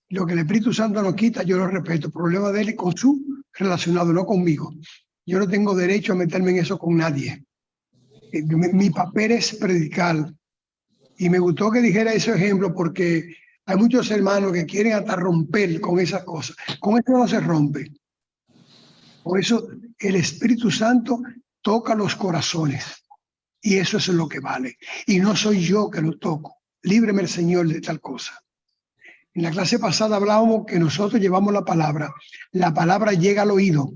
Lo que el Espíritu Santo nos quita, yo lo respeto. El problema de él es con su relacionado, no conmigo. Yo no tengo derecho a meterme en eso con nadie. Mi papel es predicar. Y me gustó que dijera ese ejemplo porque hay muchos hermanos que quieren hasta romper con esas cosas. Con eso no se rompe. Por eso el Espíritu Santo toca los corazones. Y eso es lo que vale. Y no soy yo que lo toco. Líbreme el Señor de tal cosa. En la clase pasada hablábamos que nosotros llevamos la palabra. La palabra llega al oído,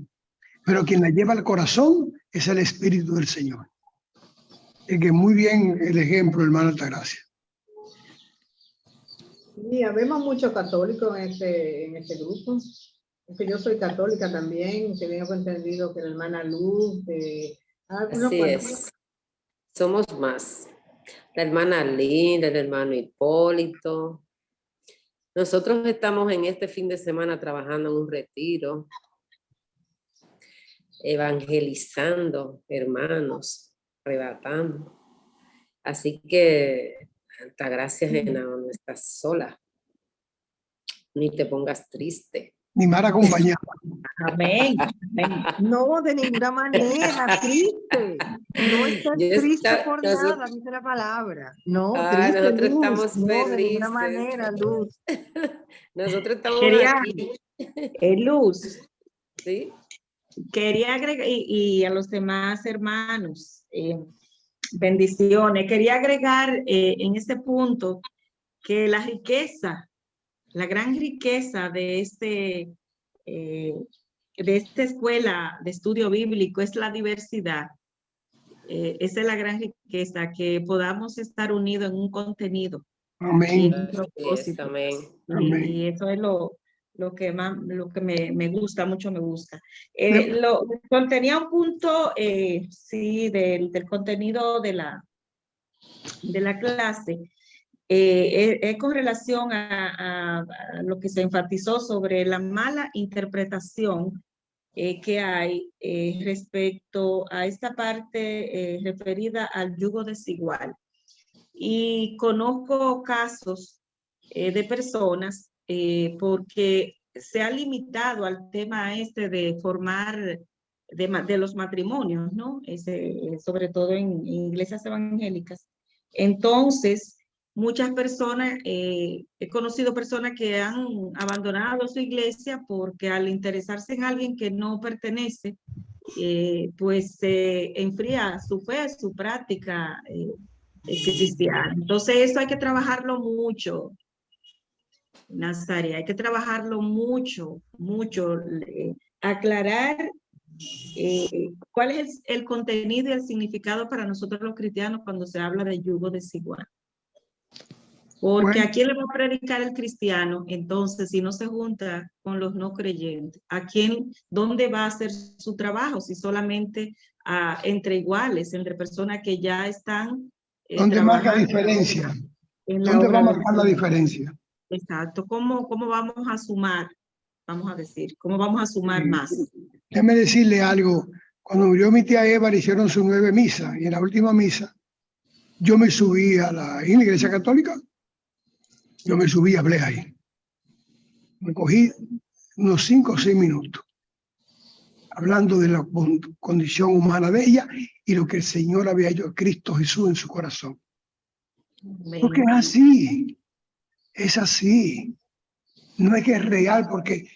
pero quien la lleva al corazón es el Espíritu del Señor. Es que muy bien el ejemplo, hermano Altagracia. Sí, habemos muchos católicos en este grupo. Porque yo soy católica también, tengo entendido que la hermana Luz, Así es. Somos más. La hermana Linda, el hermano Hipólito. Nosotros estamos en este fin de semana trabajando en un retiro, evangelizando hermanos, arrebatando. Así que Santa gracia, Genao, no estás sola. Ni te pongas triste. Ni mal acompañado. Amén. Amén. No, de ninguna manera, triste. No estés Yo triste está- por nosotros- nada, dice la palabra. No, Ah, triste, nosotros Luz. estamos No, de ninguna felices. manera, Luz. Nosotros estamos Quería, aquí. Luz, ¿Sí? quería agregar, y a los demás hermanos, bendiciones. Quería agregar en este punto que la riqueza, la gran riqueza de esta escuela de estudio bíblico es la diversidad. Esa es la gran riqueza, que podamos estar unidos en un contenido y Amén. en un propósito. Amén. Amén. Y eso es lo que más, lo que me gusta, mucho me gusta. Bien. Contenía un punto, sí, del contenido de la clase, es con relación a lo que se enfatizó sobre la mala interpretación que hay respecto a esta parte referida al yugo desigual. Y conozco casos de personas porque se ha limitado al tema este de formar de los matrimonios, ¿no? Sobre todo en iglesias evangélicas. Entonces, muchas personas, he conocido personas que han abandonado su iglesia porque al interesarse en alguien que no pertenece, pues se enfría su fe, su práctica cristiana. Entonces, eso hay que trabajarlo mucho, Nazaria, hay que trabajarlo mucho, mucho, aclarar cuál es el contenido y el significado para nosotros los cristianos cuando se habla de yugo desigual. Porque Bueno. ¿a quién le va a predicar el cristiano? Entonces, si no se junta con los no creyentes, ¿dónde va a hacer su trabajo? Si solamente entre iguales, entre personas que ya están ¿Dónde marca la trabajando diferencia? en la ¿Dónde va obra a del marcar la Señor. diferencia? Exacto. ¿Cómo vamos a sumar? Vamos a decir, ¿cómo vamos a sumar más? Déjeme decirle algo. Cuando murió mi tía Eva, le hicieron sus 9 misas. Y en la última misa, yo me subí a la iglesia católica. Yo me subí y hablé ahí. Me cogí unos 5 o 6 minutos hablando de la condición humana de ella y lo que el Señor había hecho, Cristo Jesús, en su corazón. Porque es así. Es así. No es que es real, porque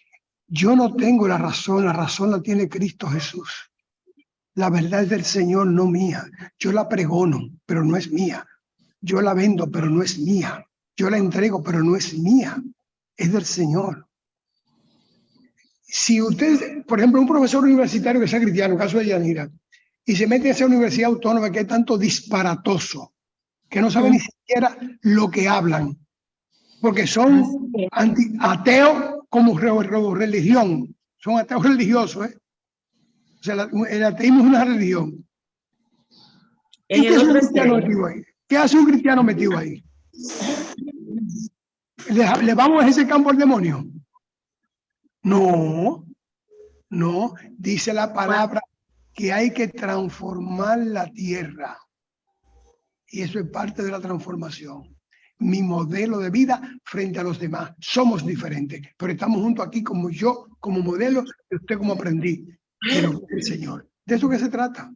yo no tengo la razón la tiene Cristo Jesús. La verdad es del Señor, no mía. Yo la pregono, pero no es mía. Yo la vendo, pero no es mía. Yo la entrego, pero no es mía. Es del Señor. Si usted, por ejemplo, un profesor universitario que sea cristiano, caso de Yanira, y se mete a esa universidad autónoma que es tanto disparatoso, que no sabe ni siquiera lo que hablan, porque son ateos como religión, son ateos religiosos, ¿eh? O sea, el ateísmo es una religión. ¿Y qué hace un cristiano metido ahí? ¿Qué hace un cristiano metido ahí? ¿Le vamos a ese campo al demonio? No, no. Dice la palabra que hay que transformar la tierra. Y eso es parte de la transformación. Mi modelo de vida frente a los demás. Somos diferentes, pero estamos juntos aquí como yo, como modelo, y usted como aprendiz de lo que es el Señor. De eso que se trata.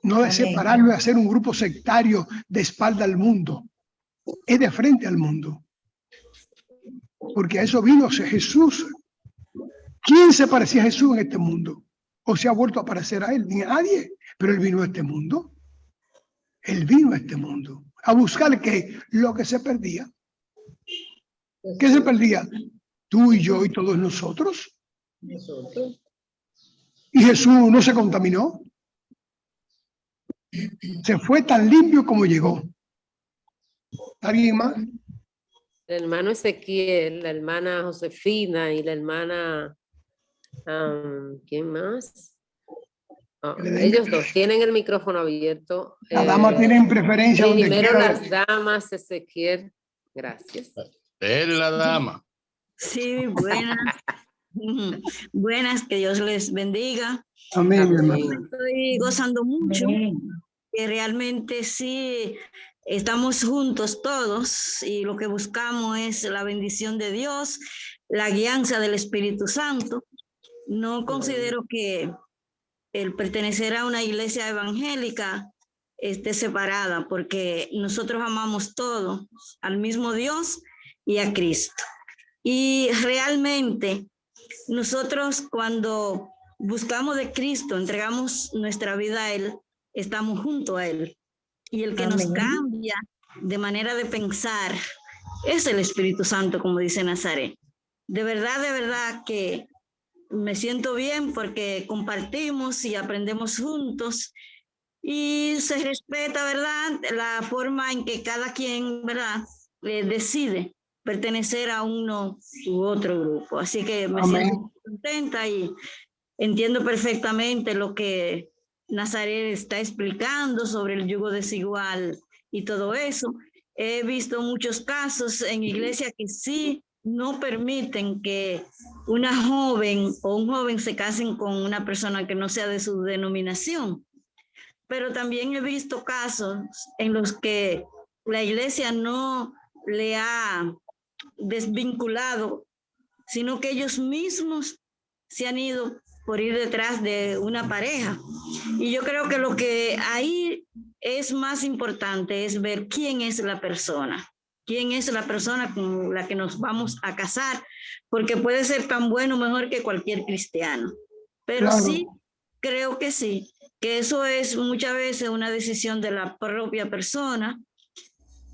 No de separarlo y hacer un grupo sectario de espalda al mundo. Es de frente al mundo. Porque a eso vino Jesús. ¿Quién se parecía a Jesús en este mundo? ¿O se ha vuelto a parecer a él? Ni a nadie. Pero él vino a este mundo. Él vino a este mundo a buscar ¿qué? Lo que se perdía. ¿Qué se perdía? Tú y yo y todos nosotros. Y Jesús no se contaminó. Se fue tan limpio como llegó. ¿Alguien más? El hermano Ezequiel, la hermana Josefina y la hermana, ¿quién más? Ellos dos tienen el micrófono abierto. Las damas tienen preferencia donde Primero quiera. las damas, Ezequiel. Gracias. Es la dama. Sí, buenas. Buenas, que Dios les bendiga. Amén, hermano. Amén. Estoy gozando mucho, que realmente sí estamos juntos todos y lo que buscamos es la bendición de Dios, la guianza del Espíritu Santo. No considero que el pertenecer a una iglesia evangélica esté separada, porque nosotros amamos todo, al mismo Dios y a Cristo. Y realmente nosotros cuando buscamos de Cristo, entregamos nuestra vida a Él, estamos junto a Él. Y el que nos cambia de manera de pensar es el Espíritu Santo, como dice Nazaret. De verdad que me siento bien porque compartimos y aprendemos juntos y se respeta, ¿verdad?, la forma en que cada quien, ¿verdad?, decide pertenecer a uno u otro grupo. Así que me siento contenta y entiendo perfectamente lo que Nazaret está explicando sobre el yugo desigual y todo eso. He visto muchos casos en iglesia que sí no permiten que una joven o un joven se casen con una persona que no sea de su denominación. Pero también he visto casos en los que la iglesia no le ha desvinculado, sino que ellos mismos se han ido por ir detrás de una pareja. Y yo creo que lo que ahí es más importante es ver quién es la persona. ¿Quién es la persona con la que nos vamos a casar? Porque puede ser tan bueno o mejor que cualquier cristiano. Pero claro, sí, creo que sí, que eso es muchas veces una decisión de la propia persona.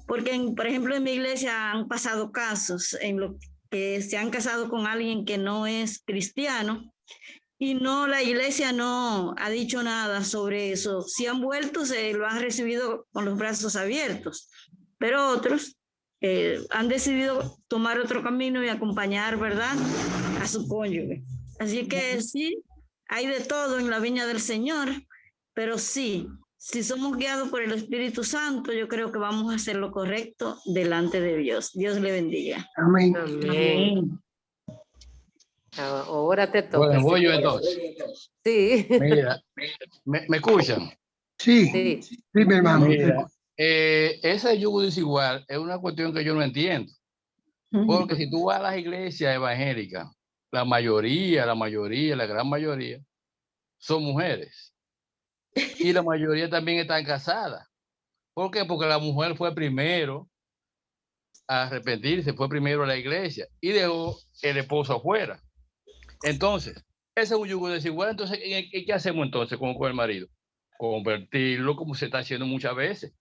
Porque, por ejemplo, en mi iglesia han pasado casos en los que se han casado con alguien que no es cristiano y no, la iglesia no ha dicho nada sobre eso. Si han vuelto, se lo han recibido con los brazos abiertos. Pero otros han decidido tomar otro camino y acompañar, ¿verdad?, a su cónyuge. Así que sí, hay de todo en la viña del Señor, pero sí, si somos guiados por el Espíritu Santo, yo creo que vamos a hacer lo correcto delante de Dios. Dios le bendiga. Amén. Amén. Ahora te toca. Bueno, voy yo entonces. Sí. Mira, ¿me escuchan? Sí, mi hermano. Mira, ese yugo desigual es una cuestión que yo no entiendo. Porque si tú vas a las iglesias evangélicas, la gran mayoría, son mujeres. Y la mayoría también están casadas. ¿Por qué? Porque la mujer fue primero a arrepentirse, fue primero a la iglesia y dejó el esposo afuera. Entonces, ese es un yugo desigual. Entonces, ¿qué hacemos entonces con el marido? Convertirlo, como se está haciendo muchas veces.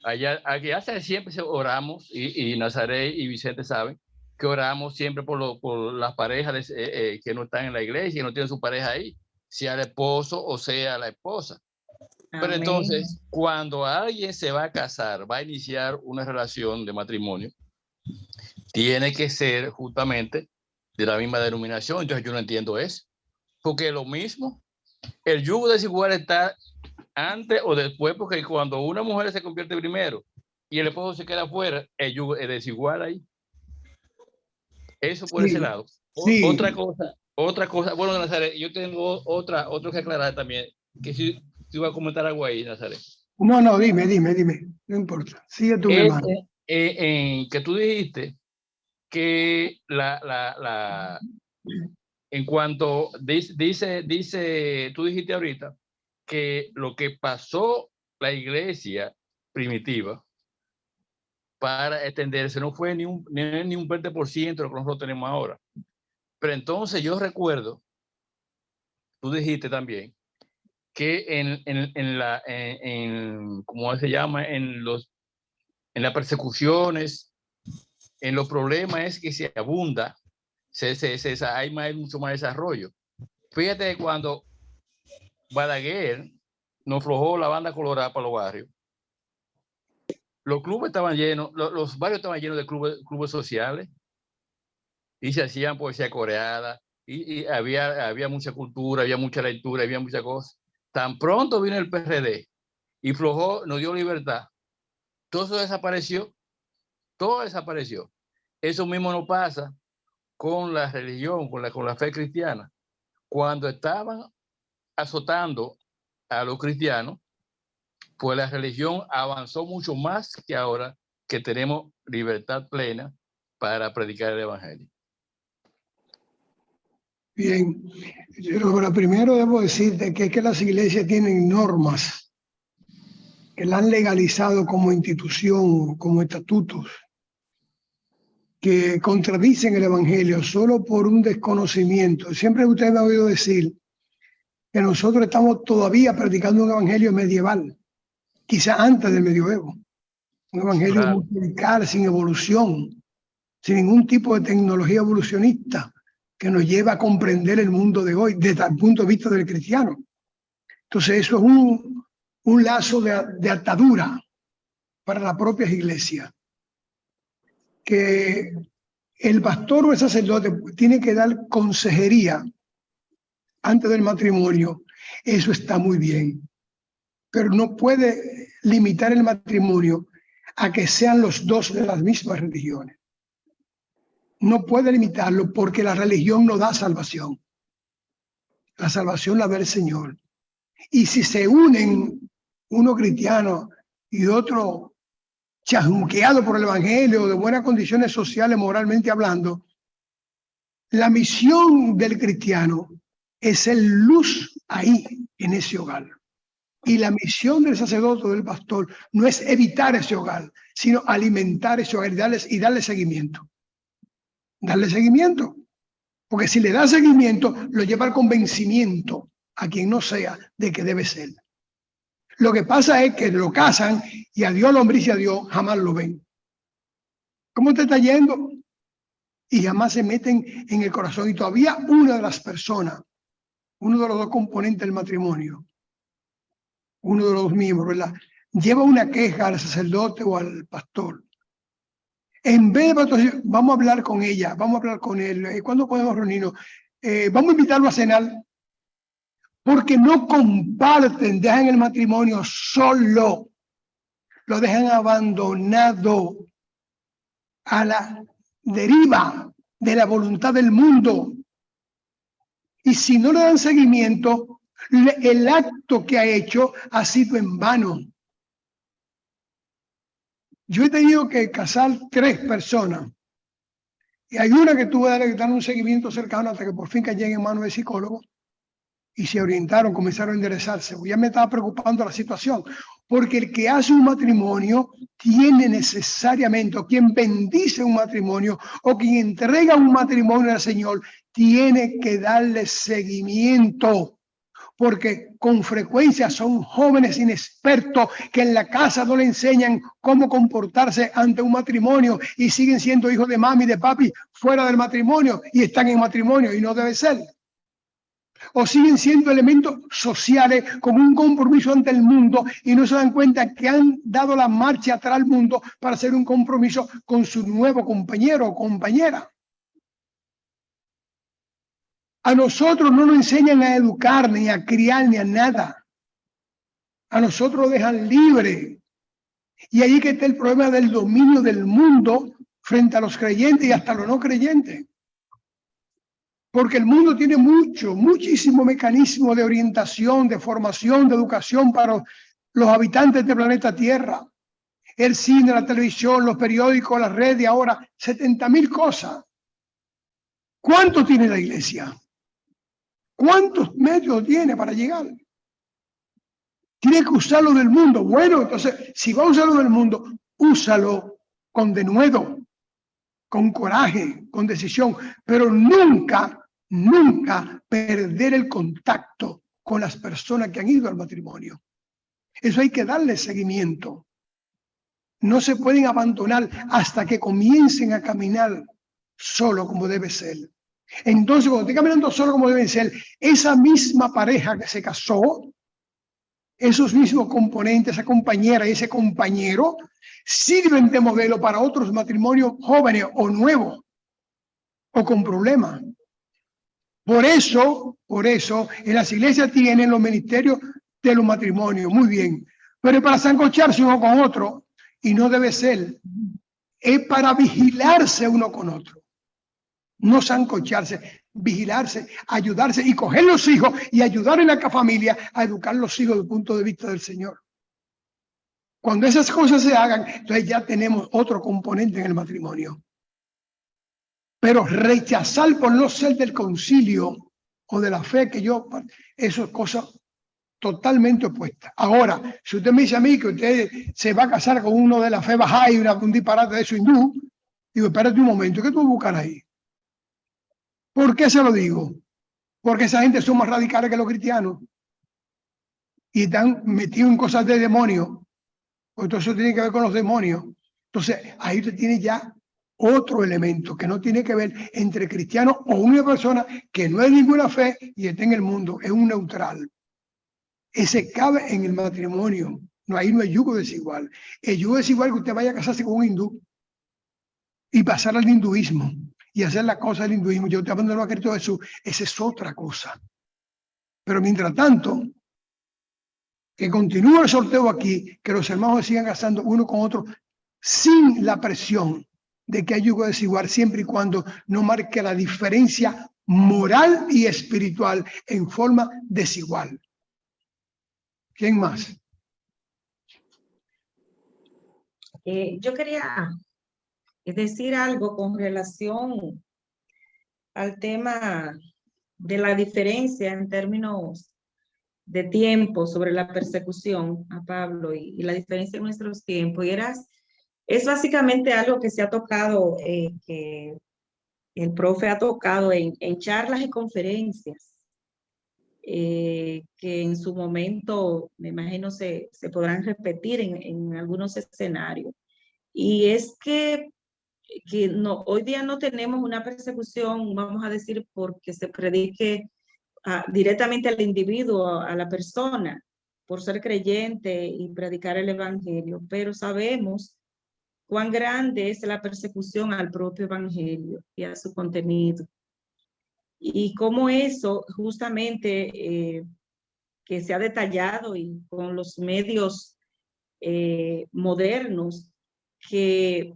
Allá siempre oramos, y Nazaret y Vicente saben que oramos siempre por las parejas que no están en la iglesia y no tienen su pareja ahí, sea el esposo o sea la esposa. Pero Amén. entonces, cuando alguien se va a casar, va a iniciar una relación de matrimonio, tiene que ser justamente de la misma denominación. Entonces yo no entiendo eso, porque lo mismo, el yugo desigual está antes o después, porque cuando una mujer se convierte primero y el esposo se queda afuera, el yugo es desigual ahí. Eso por ese lado. Sí. Otra cosa, bueno, Nazaret, yo tengo otro que aclarar también, que si iba a comentar algo ahí, Nazaret. No, dime, no importa. Sigue tu hermano. Que tú dijiste que en cuanto tú dijiste ahorita que lo que pasó la iglesia primitiva para extenderse no fue ni un 20% de lo que nosotros tenemos ahora. Pero entonces yo recuerdo, tú dijiste también, que ¿cómo se llama? En las persecuciones, en los problemas es que se abunda, hay mucho más desarrollo. Fíjate, cuando Balaguer nos flojó la banda colorada para los barrios, los clubes estaban llenos, los barrios estaban llenos de clubes sociales y se hacían poesía coreada y había mucha cultura, había mucha lectura, había muchas cosas. Tan pronto vino el PRD y flojó, nos dio libertad, todo eso desapareció, todo desapareció. Eso mismo no pasa con la religión, con la fe cristiana. Cuando estaban azotando a los cristianos, pues la religión avanzó mucho más que ahora que tenemos libertad plena para predicar el evangelio. Bien, lo primero debo decirte que es que las iglesias tienen normas que la han legalizado como institución, como estatutos, que contradicen el evangelio solo por un desconocimiento. Siempre usted me ha oído decir que nosotros estamos todavía predicando un evangelio medieval, quizá antes del medioevo, un evangelio musical, sin evolución, sin ningún tipo de tecnología evolucionista que nos lleva a comprender el mundo de hoy desde el punto de vista del cristiano. Entonces eso es un lazo de atadura para las propias iglesias, que el pastor o el sacerdote tiene que dar consejería antes del matrimonio. Eso está muy bien, pero no puede limitar el matrimonio a que sean los dos de las mismas religiones. No puede limitarlo porque la religión no da salvación. La salvación la da el Señor. Y si se unen uno cristiano y otro chasmuqueado por el evangelio, de buenas condiciones sociales, moralmente hablando, la misión del cristiano es ser luz ahí, en ese hogar. Y la misión del sacerdote o del pastor no es evitar ese hogar, sino alimentar ese hogar y darle seguimiento. Darle seguimiento. Porque si le da seguimiento, lo lleva al convencimiento a quien no sea de que debe ser. Lo que pasa es que lo casan y a Dios, lombriz y a Dios jamás lo ven. ¿Cómo te está yendo? Y jamás se meten en el corazón. Y todavía una de las personas, uno de los dos componentes del matrimonio, uno de los dos miembros, ¿verdad?, lleva una queja al sacerdote o al pastor. En vez de, vamos a hablar con ella, vamos a hablar con él, ¿cuándo podemos reunirnos? Vamos a invitarlo a cenar, porque no comparten, dejan el matrimonio solo, lo dejan abandonado a la deriva de la voluntad del mundo. Y si no le dan seguimiento, el acto que ha hecho ha sido en vano. Yo he tenido que casar 3 personas. Y hay una que tuve que dar un seguimiento cercano hasta que por fin cayó en manos de psicólogo y se orientaron, comenzaron a enderezarse. Ya me estaba preocupando la situación, porque el que hace un matrimonio tiene necesariamente, o quien bendice un matrimonio, o quien entrega un matrimonio al Señor, tiene que darle seguimiento. Porque con frecuencia son jóvenes inexpertos que en la casa no le enseñan cómo comportarse ante un matrimonio y siguen siendo hijos de mami y de papi fuera del matrimonio y están en matrimonio y no debe ser. O siguen siendo elementos sociales con un compromiso ante el mundo y no se dan cuenta que han dado la marcha atrás al mundo para hacer un compromiso con su nuevo compañero o compañera. A nosotros no nos enseñan a educar, ni a criar, ni a nada. A nosotros lo dejan libre. Y ahí que está el problema del dominio del mundo frente a los creyentes y hasta los no creyentes. Porque el mundo tiene muchísimo mecanismo de orientación, de formación, de educación para los habitantes del planeta Tierra. El cine, la televisión, los periódicos, las redes, y ahora 70.000 cosas. ¿Cuánto tiene la iglesia? ¿Cuántos medios tiene para llegar? Tiene que usarlo del mundo. Bueno, entonces, si va a usarlo del mundo, úsalo con denuedo, con coraje, con decisión, pero nunca perder el contacto con las personas que han ido al matrimonio. Eso hay que darle seguimiento. No se pueden abandonar hasta que comiencen a caminar solo como debe ser. Entonces, cuando esté caminando solo como deben ser, esa misma pareja que se casó, esos mismos componentes, esa compañera y ese compañero, sirven de modelo para otros matrimonios jóvenes o nuevos o con problemas. Por eso, en las iglesias tienen los ministerios de los matrimonios, muy bien, pero es para sancocharse uno con otro y no debe ser. Es para vigilarse uno con otro. No sancocharse, vigilarse, ayudarse y coger los hijos y ayudar en la familia a educar los hijos desde el punto de vista del Señor. Cuando esas cosas se hagan, entonces ya tenemos otro componente en el matrimonio. Pero rechazar por no ser del concilio o de la fe que yo, eso es cosa totalmente opuesta. Ahora, si usted me dice a mí que usted se va a casar con uno de la fe Bahá'í, un disparate de eso hindú, digo, espérate un momento, ¿qué tú vas a buscar ahí? ¿Por qué se lo digo? Porque esa gente son más radicales que los cristianos y están metidos en cosas de demonios. Entonces eso tiene que ver con los demonios. Entonces ahí usted tiene ya otro elemento que no tiene que ver entre cristianos o una persona que no es ninguna fe y está en el mundo, es un neutral. Ese cabe en el matrimonio. No, ahí no hay yugo desigual. El yugo desigual es que usted vaya a casarse con un hindú y pasar al hinduismo y hacer la cosa del hinduismo. Yo estoy hablando de Cristo Jesús. Esa es otra cosa. Pero mientras tanto, que continúe el sorteo aquí, que los hermanos se sigan casando uno con otro sin la presión de que hay yugo desigual, siempre y cuando no marque la diferencia moral y espiritual en forma desigual. ¿Quién más? Yo quería decir algo con relación al tema de la diferencia en términos de tiempo sobre la persecución a Pablo y la diferencia en nuestros tiempos. Es básicamente algo que se ha tocado, que el profe ha tocado en charlas y conferencias, que en su momento, me imagino, se podrán repetir en algunos escenarios. Y es que no, hoy día no tenemos una persecución, vamos a decir, porque se predique directamente al individuo, a la persona, por ser creyente y predicar el evangelio, pero sabemos cuán grande es la persecución al propio evangelio y a su contenido. Y cómo eso justamente que se ha detallado y con los medios modernos que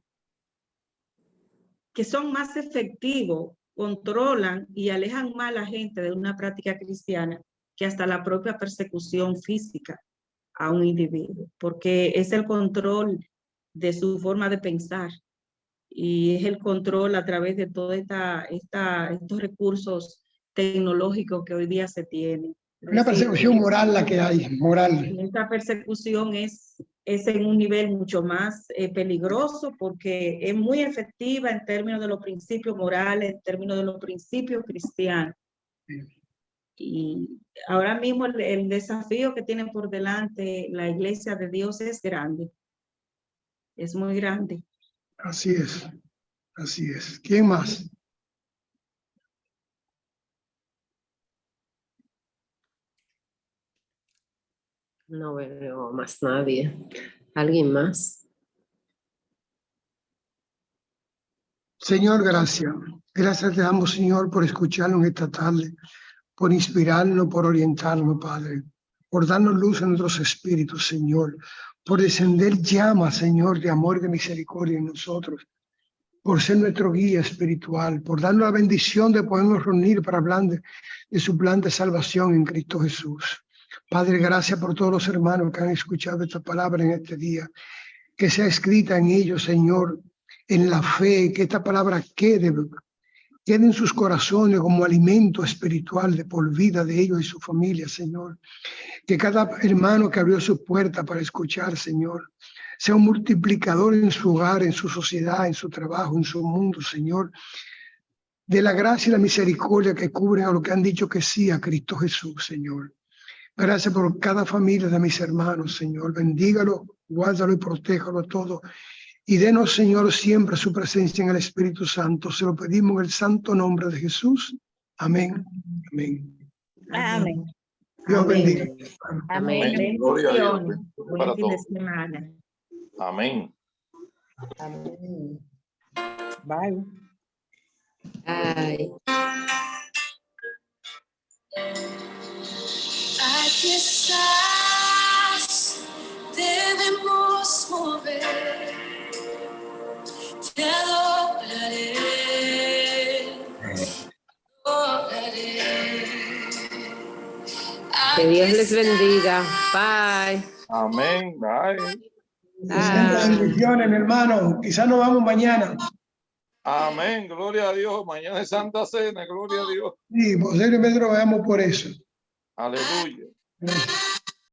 son más efectivos, controlan y alejan más a la gente de una práctica cristiana que hasta la propia persecución física a un individuo, porque es el control de su forma de pensar y es el control a través de todos estos recursos tecnológicos que hoy día se tienen. Una persecución moral la que hay, moral. Y esta persecución es en un nivel mucho más peligroso porque es muy efectiva en términos de los principios morales, en términos de los principios cristianos. Sí. Y ahora mismo el desafío que tiene por delante la Iglesia de Dios es grande. Es muy grande. Así es. Así es. ¿Quién más? No veo más nadie. ¿Alguien más? Señor, gracias. Gracias te damos, Señor, por escucharnos esta tarde, por inspirarnos, por orientarnos, Padre, por darnos luz en nuestros espíritus, Señor, por descender llamas, Señor, de amor y de misericordia en nosotros, por ser nuestro guía espiritual, por darnos la bendición de podernos reunir para hablar de su plan de salvación en Cristo Jesús. Padre, gracias por todos los hermanos que han escuchado esta palabra en este día, que sea escrita en ellos, Señor, en la fe, que esta palabra quede en sus corazones como alimento espiritual de por vida de ellos y su familia, Señor. Que cada hermano que abrió su puerta para escuchar, Señor, sea un multiplicador en su hogar, en su sociedad, en su trabajo, en su mundo, Señor. De la gracia y la misericordia que cubren a lo que han dicho que sí a Cristo Jesús, Señor. Gracias por cada familia de mis hermanos, Señor. Bendígalo, guárdalo y protéjalo todo. Y denos, Señor, siempre su presencia en el Espíritu Santo. Se lo pedimos en el santo nombre de Jesús. Amén. Amén. Amén. Dios Amén. bendiga. Amén. Gloria a Dios. Buen fin de semana. Amén. Amén. Bye. Ay. Aquí estás, debemos mover, te adoraré, adoraré. Que Dios les bendiga. Bye. Amén. Bye. Bendiciones, mi hermano. Quizás nos vamos mañana. Amén, gloria a Dios. Mañana es Santa Cena, gloria a Dios. Sí, posiblemente lo veamos por eso. Aleluya. Gracias.